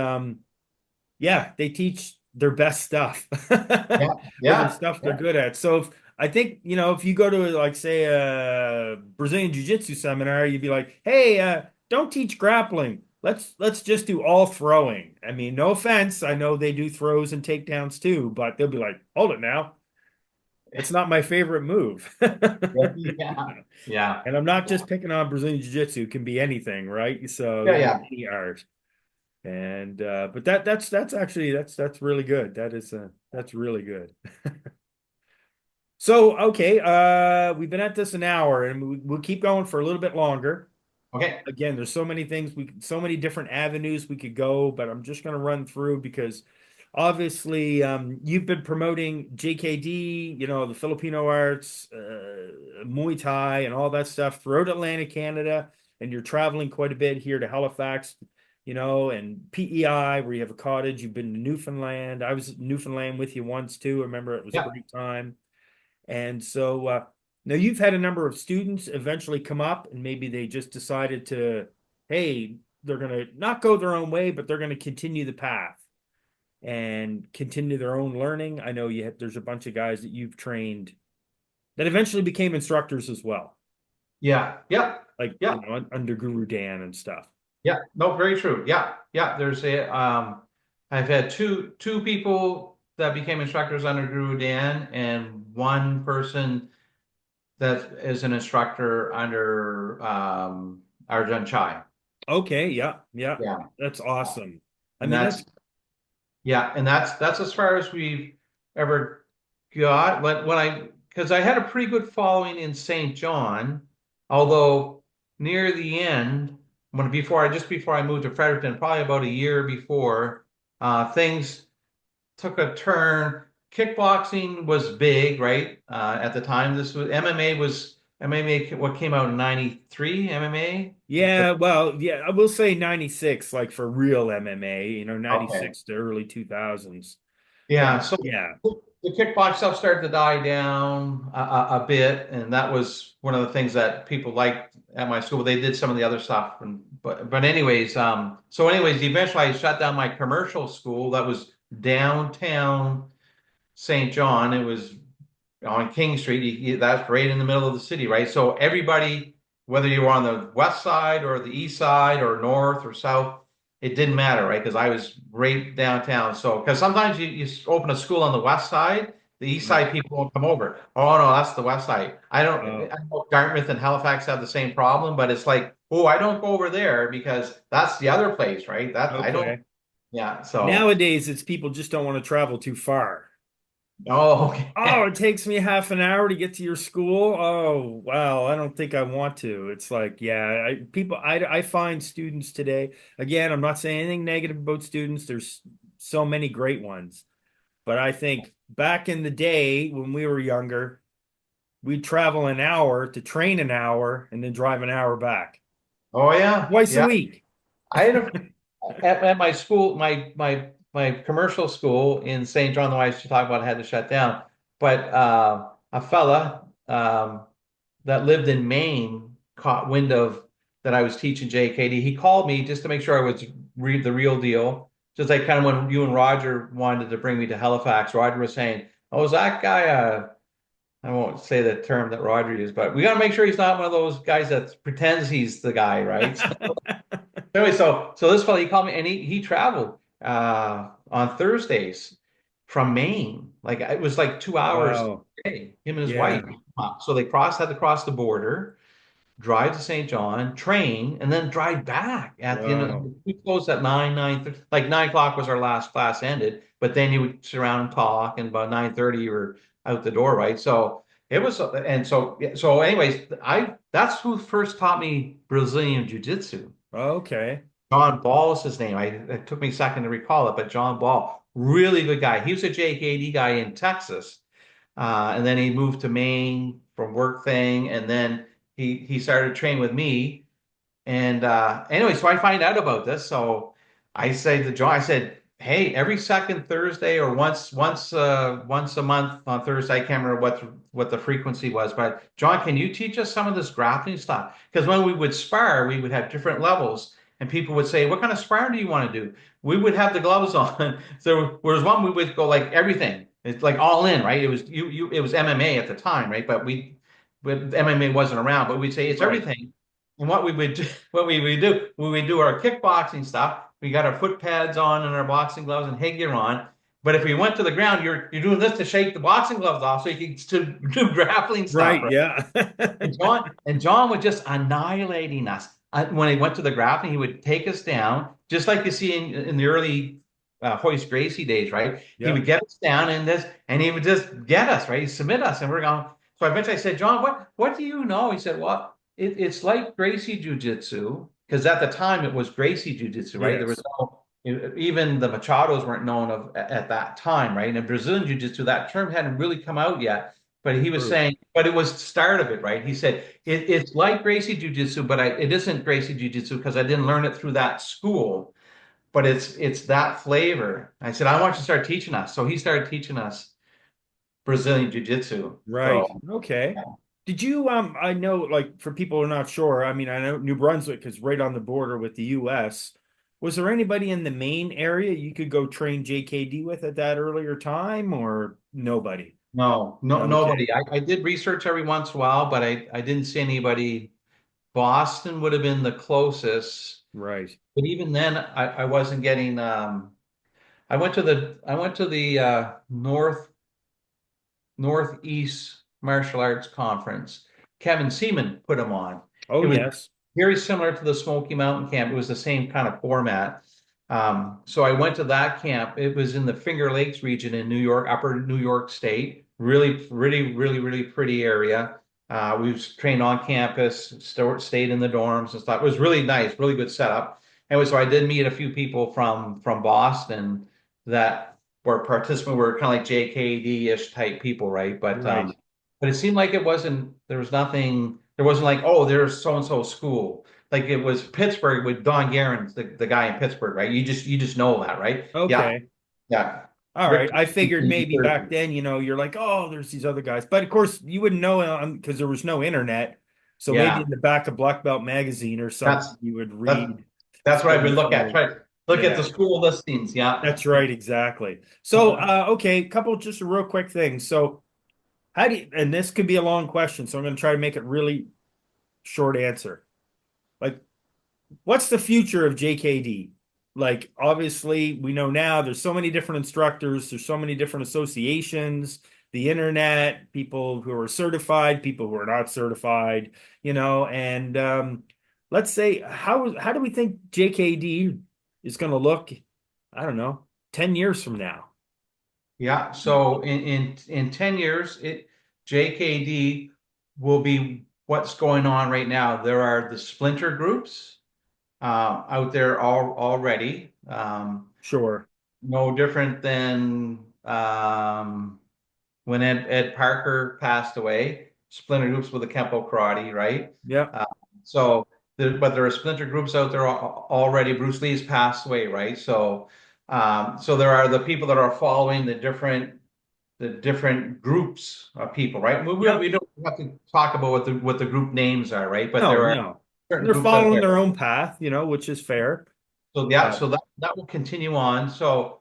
A: yeah, they teach their best stuff
B: Yeah,
A: or the
B: yeah,
A: stuff they're
B: yeah.
A: good at. So I think, if you go to like say a Brazilian Jiu-Jitsu seminar, you'd be like, "Hey, don't teach grappling. Let's just do all throwing." I mean, no offense, I know they do throws and takedowns too, but they'll be like, "Hold it now. It's not my favorite move."
B: Yeah, yeah,
A: And I'm not just picking on Brazilian Jiu-Jitsu, it can be anything, right? So,
B: yeah, yeah.
A: any art. And but that's actually that's really good. That's really good. So okay, we've been at this an hour and we'll keep going for a little bit longer.
B: Okay,
A: Again, there's so many things so many different avenues we could go, but I'm just going to run through because obviously you've been promoting JKD, the Filipino arts, Muay Thai, and all that stuff throughout Atlantic Canada, and you're traveling quite a bit here to Halifax, and PEI where you have a cottage. You've been to Newfoundland. I was in Newfoundland with you once too. I remember it was a
B: yeah,
A: great time. And so now you've had a number of students eventually come up and maybe they just decided to, hey, they're going to not go their own way, but they're going to continue the path and continue their own learning. I know there's a bunch of guys that you've trained that eventually became instructors as well,
B: yeah, yeah,
A: like,
B: yeah,
A: under Guru Dan and stuff.
B: yeah. No, very true. Yeah, yeah. I've had two people that became instructors under Guru Dan, and one person that is an instructor under Arjun Chai.
A: Okay. Yeah. Yeah.
B: Yeah,
A: That's awesome. I
B: and
A: mean, that's,
B: that's as far as we've ever got. Because I had a pretty good following in St. John, although near the end, just before I moved to Fredericton, probably about a year before, things took a turn. Kickboxing was big, right? At the time, this was MMA. What came out in '93? MMA.
A: yeah, well, yeah, I will say 96, like for real MMA,
B: Okay.
A: 96 to early 2000s. But
B: Yeah, so
A: yeah,
B: the kickbox stuff started to die down a bit, and that was one of the things that people liked at my school. They did some of the other stuff, but anyways, eventually I shut down my commercial school that was downtown St. John. It was on King Street. That's right in the middle of the city, right? So everybody, whether you were on the west side or the east side or north or south, it didn't matter, right? Because I was right downtown. So, because sometimes you open a school on the west side, the east
A: yeah.
B: side people won't come over. Oh no, that's the west side.
A: Oh,
B: I know Dartmouth and Halifax have the same problem, but it's like, oh, I don't go over there because that's the other place, right? That I don't.
A: okay.
B: Yeah. So,
A: Nowadays, it's people just don't want to travel too far.
B: oh,
A: Oh,
B: okay.
A: it takes me half an hour to get to your school. Oh, wow. I don't think I want to. It's like, yeah, I find students today, again, I'm not saying anything negative about students. There's so many great ones. But I think back in the day when we were younger, we'd travel an hour to train an hour and then drive an hour back
B: Oh yeah,
A: twice a
B: yeah.
A: week.
B: I had a at my school, my commercial school in St. John, the one I used to talk about, had to shut down. But a fella that lived in Maine caught wind of that I was teaching JKD. He called me just to make sure I was the real deal. Just like kind of when you and Roger wanted to bring me to Halifax, Roger was saying, "Oh, is that guy?" I won't say the term that Roger used, but we got to make sure he's not one of those guys that pretends he's the guy, right? Anyway, so this fellow he called me and he traveled on Thursdays from Maine. Like it was like 2 hours
A: Wow.
B: a day, him and his wife.
A: Yeah.
B: So they had to cross the border, drive to St. John, train, and then drive back at the end of
A: Wow.
B: we closed at 9:30, like 9 o'clock was our last class ended, but then you would sit around and talk, and about 9:30 you were out the door, right? So it was and so yeah, so anyways, I that's who first taught me Brazilian Jiu-Jitsu.
A: Okay.
B: John Ball is his name. It took me a second to recall it, but John Ball, really good guy. He was a JKD guy in Texas, and then he moved to Maine from work thing, and then he started training with me. And anyway, so I find out about this. So I say to John, I said, Hey, every second Thursday or once a month on Thursday. I can't remember what the frequency was, but John, can you teach us some of this grappling stuff? Because when we would spar, we would have different levels, and people would say, "What kind of spar do you want to do?" We would have the gloves on. So whereas one we would go like everything. It's like all in, right? It was it was MMA at the time, right? But MMA wasn't around, but we'd say it's
A: Right.
B: everything. And what we would do, what we would do when we do our kickboxing stuff, we got our foot pads on and our boxing gloves and headgear on. But if we went to the ground, you're doing this to shake the boxing gloves off so you can to do grappling stuff,
A: Right.
B: right?
A: Yeah.
B: And John was just annihilating us. When he went to the grappling, he would take us down, just like you see in the early Hoist Gracie days, right? He
A: Yeah.
B: would get us down in this, and he would just get us, right? He'd submit us, and we're going. So eventually I said, John, what do you know? He said, well, it's like Gracie Jiu-Jitsu, because at the time it was Gracie Jiu-Jitsu, right? There was
A: Yes.
B: no, even the Machados weren't known of at that time, right? And in Brazilian Jiu-Jitsu, that term hadn't really come out yet. But he was
A: True.
B: saying, but it was the start of it, right? He said, it's like Gracie Jiu-Jitsu, but it isn't Gracie Jiu-Jitsu because I didn't learn it through that school, but it's that flavor. I said, I want you to start teaching us. So he started teaching us Brazilian Jiu-Jitsu.
A: Right.
B: So
A: Okay. Did you I know like for people who are not sure, I mean I know New Brunswick is right on the border with the US. Was there anybody in the Maine area you could go train JKD with at that earlier time or nobody?
B: no,
A: Okay.
B: nobody. I did research every once in a while, but I didn't see anybody. Boston would have been the closest,
A: Right.
B: but even then I wasn't getting I went to the Northeast Martial Arts Conference. Kevin Seaman put them on.
A: Oh
B: It was
A: yes.
B: very similar to the Smoky Mountain camp. It was the same kind of format. So I went to that camp. It was in the Finger Lakes region in New York, upper New York State. Really, really, really, really pretty area. We trained on campus, stayed in the dorms and stuff. It was really nice, really good setup. Anyway, so I did meet a few people from Boston that were participants, were kind of like JKD-ish type people, right?
A: Right.
B: But it seemed like it wasn't, there was nothing, there wasn't like, oh, there's so and so school. Like it was Pittsburgh with Don Guerin's the guy in Pittsburgh, right? You just know that, right? Yeah,
A: Okay.
B: yeah.
A: All right.
B: Rick
A: I figured
B: in New
A: maybe back
B: Jersey.
A: then, you're like, oh, there's these other guys. But of course, you wouldn't know because there was no internet. So maybe
B: Yeah,
A: in the back of Black Belt magazine or something,
B: that's
A: you would
B: that,
A: read
B: that's what I
A: so
B: would
A: and
B: look at.
A: so.
B: Try look at the
A: Yeah,
B: school listings. Yeah.
A: that's right. Exactly. So, okay, a couple just real quick things. So, how do you, and this could be a long question, so I'm going to try to make it really short answer. Like, what's the future of JKD? Like, obviously, we know now there's so many different instructors, there's so many different associations, the internet, people who are certified, people who are not certified, and let's say how do we think JKD is going to look, I don't know, 10 years from now?
B: Yeah. So in 10 years, JKD will be what's going on right now. There are the splinter groups out there already.
A: Sure.
B: No different than when Ed Parker passed away, splinter groups with the Kempo Karate, right?
A: Yeah.
B: Uh, so, but there are splinter groups out there already. Bruce Lee's passed away, right? So there are the people that are following the different groups of people, right?
A: Yeah.
B: We don't have to talk about what the group names are, right? But
A: No,
B: there are
A: no.
B: certain
A: They're
B: groups out
A: following
B: there.
A: their own path, which is fair.
B: So yeah,
A: But
B: so that will continue on. So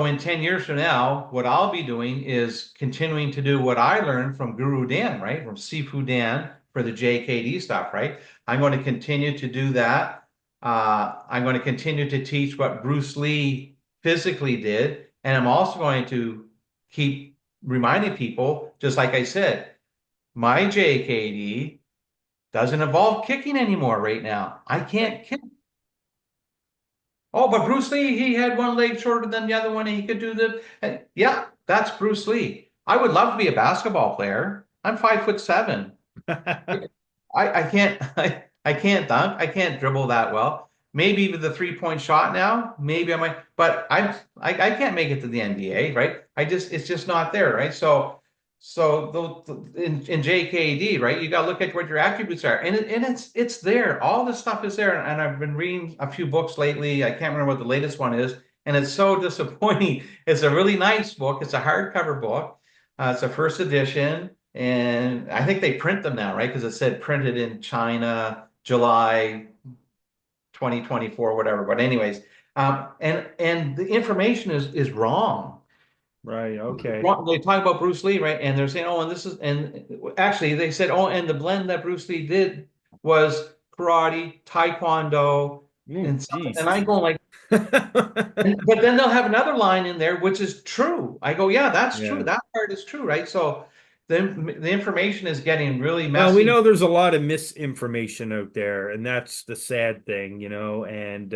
B: in 10 years from now, what I'll be doing is continuing to do what I learned from Guru Dan, right? From Sifu Dan for the JKD stuff, right? I'm going to continue to do that. I'm going to continue to teach what Bruce Lee physically did. And I'm also going to keep reminding people, just like I said, my JKD doesn't involve kicking anymore right now. I can't kick. Oh, but Bruce Lee, he had one leg shorter than the other one, and he could do yeah, that's Bruce Lee. I would love to be a basketball player. I'm 5'7". I can't I can't dunk. I can't dribble that well. Maybe with the 3-point shot now, maybe I might, but I can't make it to the NBA, right? It's just not there, right? In JKD, right? You got to look at what your attributes are, and it's there. All this stuff is there, and I've been reading a few books lately. I can't remember what the latest one is. and it's so disappointing. It's a really nice book. It's a hardcover book. It's a first edition, and I think they print them now, right? Because it said printed in China, July 2024, whatever. But anyways, and the information is wrong.
A: Right. Okay.
B: They talk about Bruce Lee, right? And they're saying, oh, and this is, and actually they said, oh, and the blend that Bruce Lee did was karate, taekwondo,
A: Mm,
B: and something. And
A: Jesus.
B: I go like, but then they'll have another line in there which is true. I go, yeah, that's true.
A: Yeah.
B: That part is true, right? So the information is getting really
A: Well, we
B: messy.
A: know there's a lot of misinformation out there, and that's the sad thing, and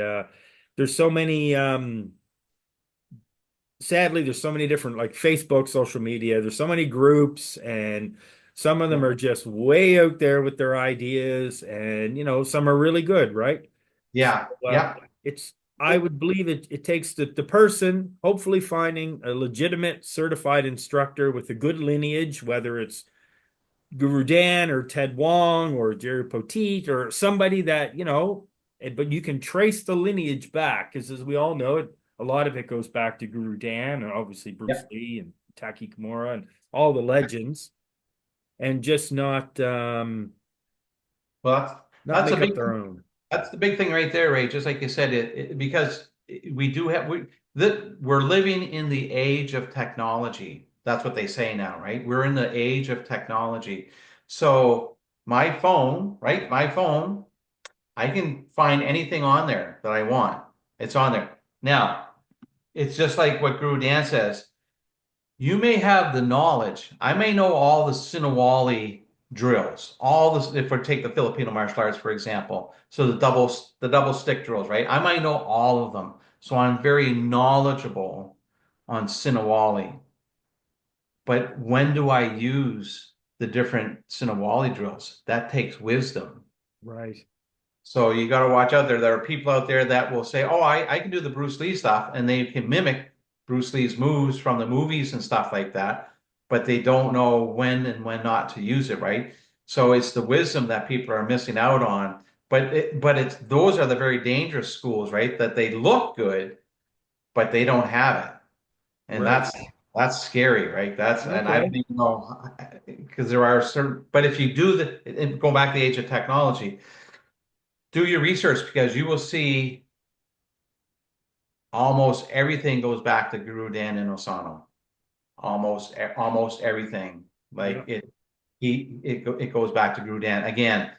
A: there's so many sadly, there's so many different like Facebook, social media, there's so many groups, and some of them
B: Yeah,
A: are just way out there with their ideas, and some are really good, right? So
B: yeah, yeah.
A: it's I would believe it takes the person hopefully finding a legitimate certified instructor with a good lineage, whether it's Guru Dan or Ted Wong or Jerry Poteet or somebody that, but you can trace the lineage back because as we all know it, a lot of it goes back to Guru Dan and obviously Bruce
B: Yeah.
A: Lee and Taki Kimura and all the legends and just
B: Well,
A: not
B: that's a
A: make up
B: big
A: their own.
B: That's the big thing right there, Ray. Just like you said, because we do have that we're living in the age of technology. That's what they say now, right? We're in the age of technology. So my phone, right? My phone, I can find anything on there that I want. It's on there. Now, it's just like what Guru Dan says. You may have the knowledge. I may know all the Sinawali drills, all this. If we take the Filipino martial arts, for example, so the double stick drills, right? I might know all of them, so I'm very knowledgeable on Sinawali. But when do I use the different Sinawali drills? That takes wisdom.
A: Right.
B: So you got to watch out there. There are people out there that will say, "Oh, I can do the Bruce Lee stuff," and they can mimic Bruce Lee's moves from the movies and stuff like that, but they don't know when and when not to use it, right? So it's the wisdom that people are missing out on. But it's those are the very dangerous schools, right? That they look good, but they don't have it, and
A: Right.
B: that's scary, right? That's and I
A: Okay.
B: don't even know because there are certain. But if you do go back to the age of technology, do your research because you will see almost everything goes back to Guru Dan and Osano. Almost everything.
A: Yeah.
B: Like it goes back to Guru Dan again.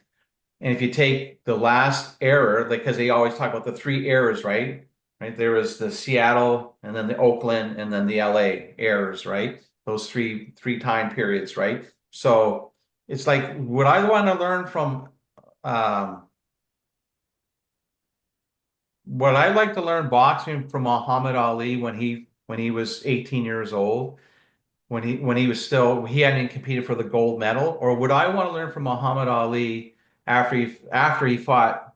B: And if you take the last error, like because they always talk about the three errors, right? Right. There was the Seattle and then the Oakland and then the LA errors, right? Those three time periods, right? So it's like, would I want to learn from um what I like to learn boxing from Muhammad Ali when he was 18 years old, when he was still he hadn't even competed for the gold medal, or would I want to learn from Muhammad Ali after he fought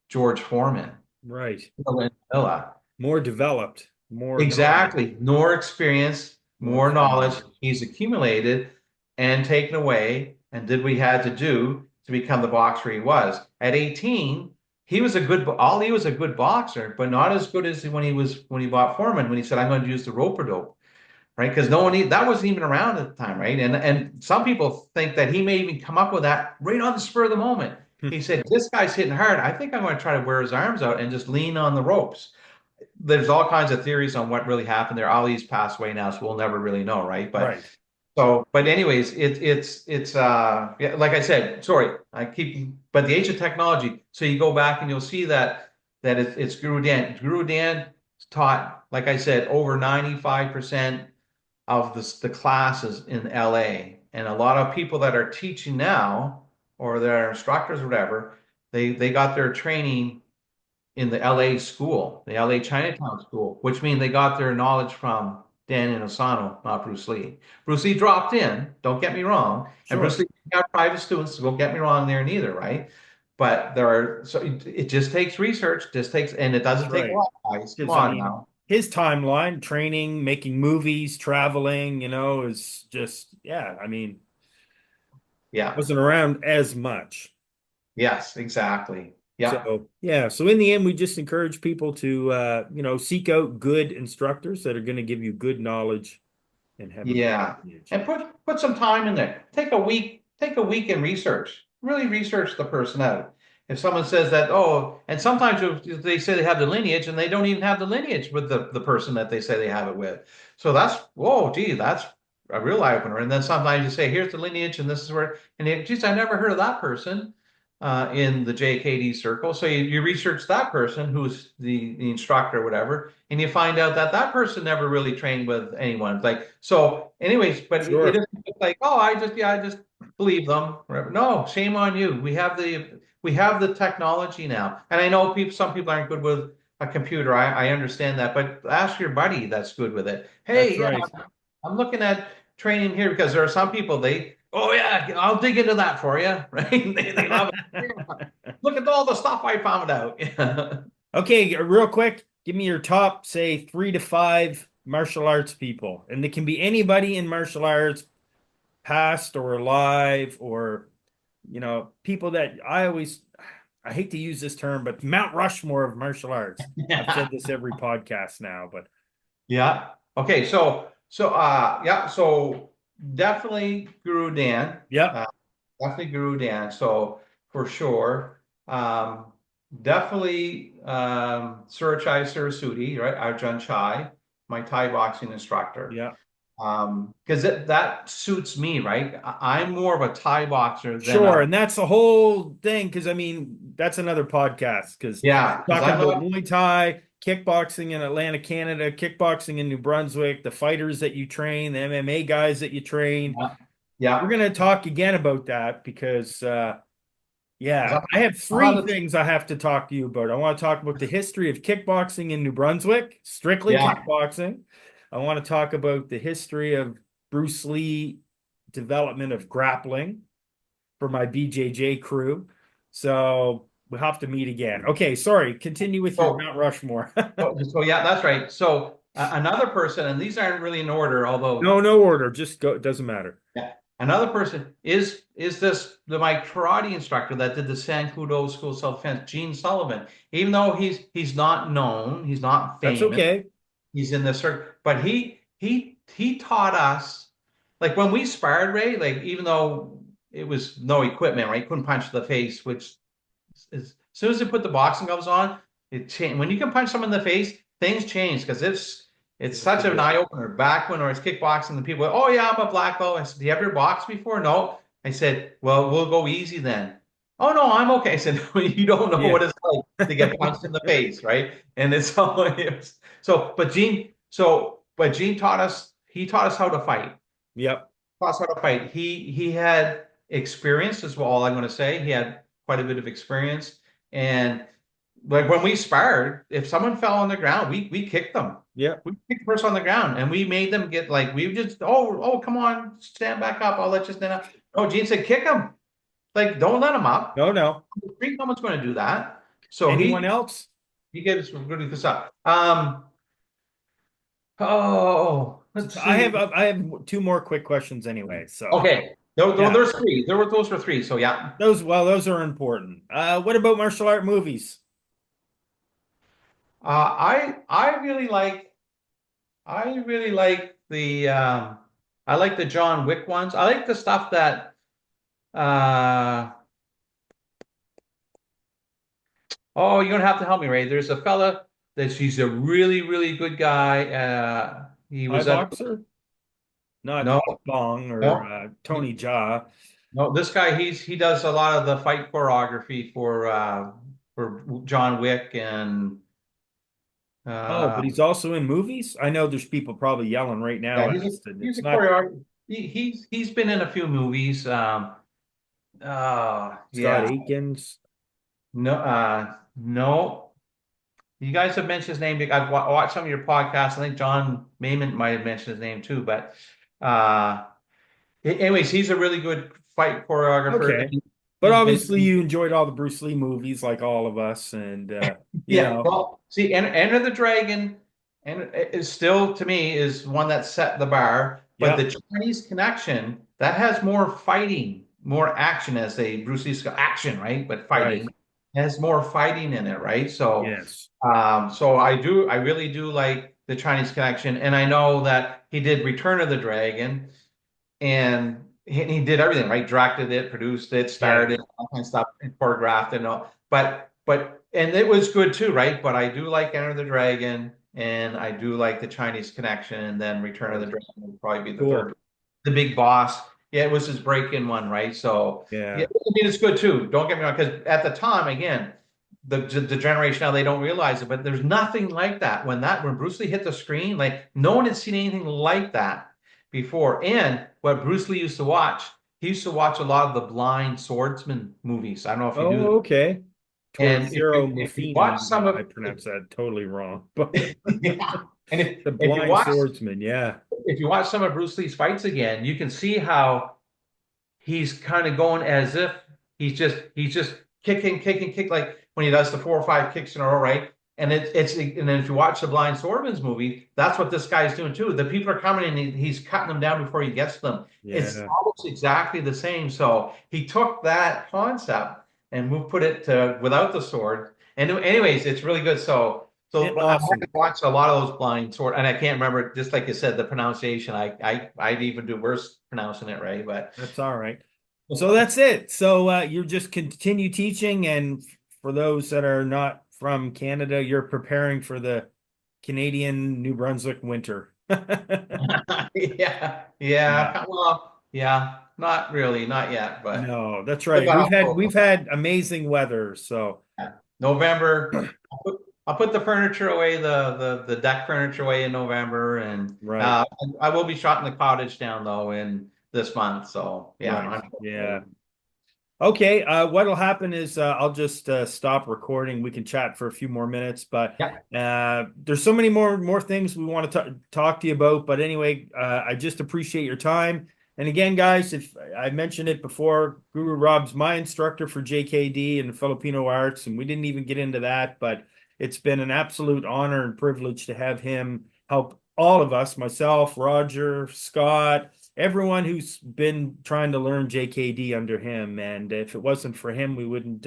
B: George Foreman
A: Right.
B: in Manila?
A: More developed, more knowledge,
B: Exactly. More experience,
A: more
B: more knowledge
A: experience.
B: he's accumulated and taken away and did what he had to do to become the boxer he was. At 18, Ali was a good boxer, but not as good as when he bought Foreman, when he said, I'm going to use the rope dope, right? Because that wasn't even around at the time, right? And some people think that he may even come up with that right on the spur of the moment. He said, this guy's hitting hard. I think I'm going to try to wear his arms out and just lean on the ropes. There's all kinds of theories on what really happened there. Ali's passed away now, so we'll never really know, right?
A: Right.
B: But anyways, it's yeah, like I said, sorry, but the age of technology. So you go back and you'll see that it's Guru Dan. Guru Dan taught, like I said, over 95% of the classes in LA, and a lot of people that are teaching now or that are instructors or whatever, they got their training in the LA school, the LA Chinatown school, which means they got their knowledge from Dan Inosanto, not Bruce Lee. Bruce Lee dropped in, don't get me wrong, and Bruce
A: Sure.
B: Lee got private students, don't get me wrong there neither, right? But so it just takes research, just takes, and it
A: That's
B: doesn't take a
A: right.
B: lot, guys. Come
A: Because I
B: on
A: mean,
B: now.
A: his timeline, training, making movies, traveling, is just, yeah, I mean,
B: Yeah.
A: wasn't around as much.
B: Yes, exactly. Yeah.
A: So yeah, so in the end, we just encourage people to seek out good instructors that are going to give you good knowledge and have a good
B: Yeah.
A: lineage.
B: And put some time in there. Take a week and research. Really research the person out. If someone says that, oh, and sometimes if they say they have the lineage and they don't even have the lineage with the person that they say they have it with. So that's, whoa, gee, that's a real eye opener. And then sometimes you say, here's the lineage and this is where, and geez, I never heard of that person in the JKD circle. So you research that person who's the instructor or whatever, and you find out that that person never really trained with anyone. Like, so anyways, but it
A: Sure,
B: isn't just like, oh, I just believe them. Whatever. No, shame on you. We have the technology now. And I know some people aren't good with a computer. I understand that, but ask your buddy that's good with it.
A: that's
B: Hey, yeah,
A: right.
B: I'm looking at training here because there are some people oh yeah, I'll dig into that for you, right? They love it. Look at all the stuff I found out.
A: Okay, real quick, give me your top, say, 3 to 5 martial arts people, and it can be anybody in martial arts, past or alive, or people that I hate to use this term, but Mount Rushmore of martial arts. I've said this every podcast now, but
B: Yeah. Okay. Yeah. So definitely Guru Dan.
A: yep,
B: Uh, definitely Guru Dan. So for sure. Definitely Surachai Saraswati, right? Arjun Chai, my Thai boxing instructor.
A: yeah.
B: Because that suits me, right? I'm more of a Thai boxer than
A: Sure,
B: a
A: and that's the whole thing because I mean that's another podcast because
B: yeah. Because
A: talking
B: I'm
A: about
B: not
A: Muay Thai, kickboxing in Atlanta, Canada, kickboxing in New Brunswick, the fighters that you train, the MMA guys that you train.
B: yeah.
A: We're
B: Yeah.
A: gonna talk again about that because yeah,
B: 'Cause
A: I have
B: I'm
A: three
B: not a,
A: things I have to talk to you about. I want to talk about the history of kickboxing in New Brunswick, strictly
B: yeah.
A: kickboxing. I want to talk about the history of Bruce Lee development of grappling for my BJJ crew. So we'll have to meet again. Okay, sorry. Continue with your
B: So
A: Mount Rushmore.
B: so yeah, that's right. So another person, and these aren't really in order, although
A: No, no order. Just go. It doesn't matter.
B: yeah, another person is this my karate instructor that did the San Kudo School of Self-Defense, Gene Sullivan. Even though he's not known, he's not
A: That's
B: famous,
A: okay.
B: he's in the circle, but he taught us like when we sparred, Ray, like even though it was no equipment, right? Couldn't punch the face, which as soon as they put the boxing gloves on, it changed. When you can punch someone in the face, things change because it's
A: Yes,
B: such
A: it
B: an
A: is.
B: eye opener. Back when I was kickboxing, the people, oh yeah, I'm a black belt. I said, do you ever box before? No. I said, well, we'll go easy then. Oh no, I'm okay. I said, no, you don't know
A: Yeah.
B: what it's like to get punched in the face, right? And it's all so. But Gene taught us. He taught us how to fight.
A: Yep.
B: Taught us how to fight. He had experience as well. All I'm going to say, he had quite a bit of experience. And like when we sparred, if someone fell on the ground, we kicked them.
A: Yep.
B: We kicked the person on the ground, and we made them get like we just oh come on, stand back up. I'll let you stand up. No, Gene said kick him. Like don't let him up.
A: No, no.
B: No one's going to do that. So
A: Anyone else?
B: he gave us really good stuff. Let's see.
A: I have 2 more quick questions anyway. So
B: Okay,
A: yeah,
B: there's three. Those were three. So yeah.
A: those are important. What about martial art movies?
B: I really like the I like the John Wick ones. I like the stuff that uh oh you're gonna have to help me, Ray. There's a fella that he's a really good guy. He
A: Thai
B: was at
A: boxer? Not
B: no
A: Bong or
B: no
A: Tony Jaa.
B: no this guy he does a lot of the fight choreography for John Wick and
A: Oh,
B: uh
A: but he's also in movies? I know there's people probably yelling right now
B: yeah
A: at us that
B: he's
A: it's
B: a
A: not
B: choreographer. He's been in a few movies.
A: Scott
B: Yeah.
A: Akins.
B: No, no. You guys have mentioned his name. I've watched some of your podcasts. I think John Mayman might have mentioned his name too. But uh, anyways, he's a really good fight choreographer.
A: Okay. But
B: He's
A: obviously
B: been,
A: you enjoyed all the Bruce Lee movies like all of us and you
B: yeah.
A: know,
B: Well, see, Enter the Dragon, and it is still to me is one that set the bar. But
A: yep,
B: the Chinese Connection that has more fighting, more action, as they Bruce Lee's got action, right? But
A: right.
B: fighting. has more fighting in it, right? So,
A: Yes.
B: so I really do like the Chinese Connection, and I know that he did Return of the Dragon, and he did everything, right? Directed it, produced it,
A: Yeah.
B: starred it, all kind of stuff, and choreographed it, and all. And it was good too, right? But I do like Enter the Dragon, and I do like the Chinese Connection, and then Return of the Dragon would probably be the third.
A: Cool.
B: The Big Boss, yeah, it was his break-in one, right? So yeah,
A: Yeah.
B: I mean it's good too. Don't get me wrong, because at the time, again, the generation now they don't realize it, but there's nothing like that when Bruce Lee hit the screen, like no one had seen anything like that before. And what Bruce Lee used to watch, he used to watch a lot of the blind swordsman movies. I don't know if you do
A: Oh,
B: that.
A: okay.
B: And
A: Torzero
B: if you watch
A: Muffini.
B: some
A: I
B: of
A: pronounced that totally wrong, but
B: yeah, and
A: the
B: if you
A: blind
B: watch
A: swordsman. Yeah.
B: if you watch some of Bruce Lee's fights again, you can see how he's kind of going as if he's just kick like when he does the 4 or 5 kicks in a row, right? And then if you watch the Blind Swordsman's movie, that's what this guy's doing too. The people are coming and he's cutting them down before he gets to them. It's
A: Yeah.
B: almost exactly the same. So he took that concept and put it to without the sword. And anyways, it's really good. So I've
A: Awesome.
B: watched a lot of those blind sword, and I can't remember, just like you said, the pronunciation. I'd even do worse pronouncing it right, but
A: That's all right. So that's it. So you just continue teaching, and for those that are not from Canada, you're preparing for the Canadian New Brunswick winter.
B: yeah,
A: Yeah.
B: yeah. Well, yeah, not really, not yet, but
A: No, that's
B: still
A: right.
B: got
A: We've had
B: October.
A: we've had amazing weather, so
B: Yeah. November. I'll put the furniture away, the deck furniture away in November, and
A: right,
B: I will be shutting the cottage down though in this month. So yeah,
A: right. Yeah. Okay, what'll happen is I'll just stop recording. We can chat for a few more minutes, but
B: yeah,
A: there's so many more things we want to talk to you about. But anyway, I just appreciate your time. And again, guys, if I mentioned it before, Guru Rob's my instructor for JKD and Filipino arts, and we didn't even get into that, but it's been an absolute honor and privilege to have him help all of us, myself, Roger, Scott, everyone who's been trying to learn JKD under him. And if it wasn't for him, we wouldn't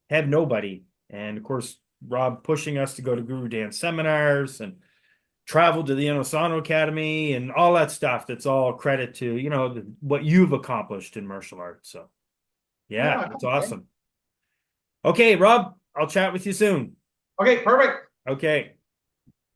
A: have nobody. And of course, Rob pushing us to go to Guru Dance seminars and travel to the Inosano Academy and all that stuff. That's all credit to, what you've accomplished in martial arts. So, yeah,
B: yeah.
A: that's
B: Okay,
A: awesome. Okay, Rob, I'll chat with you soon.
B: okay, perfect.
A: Okay.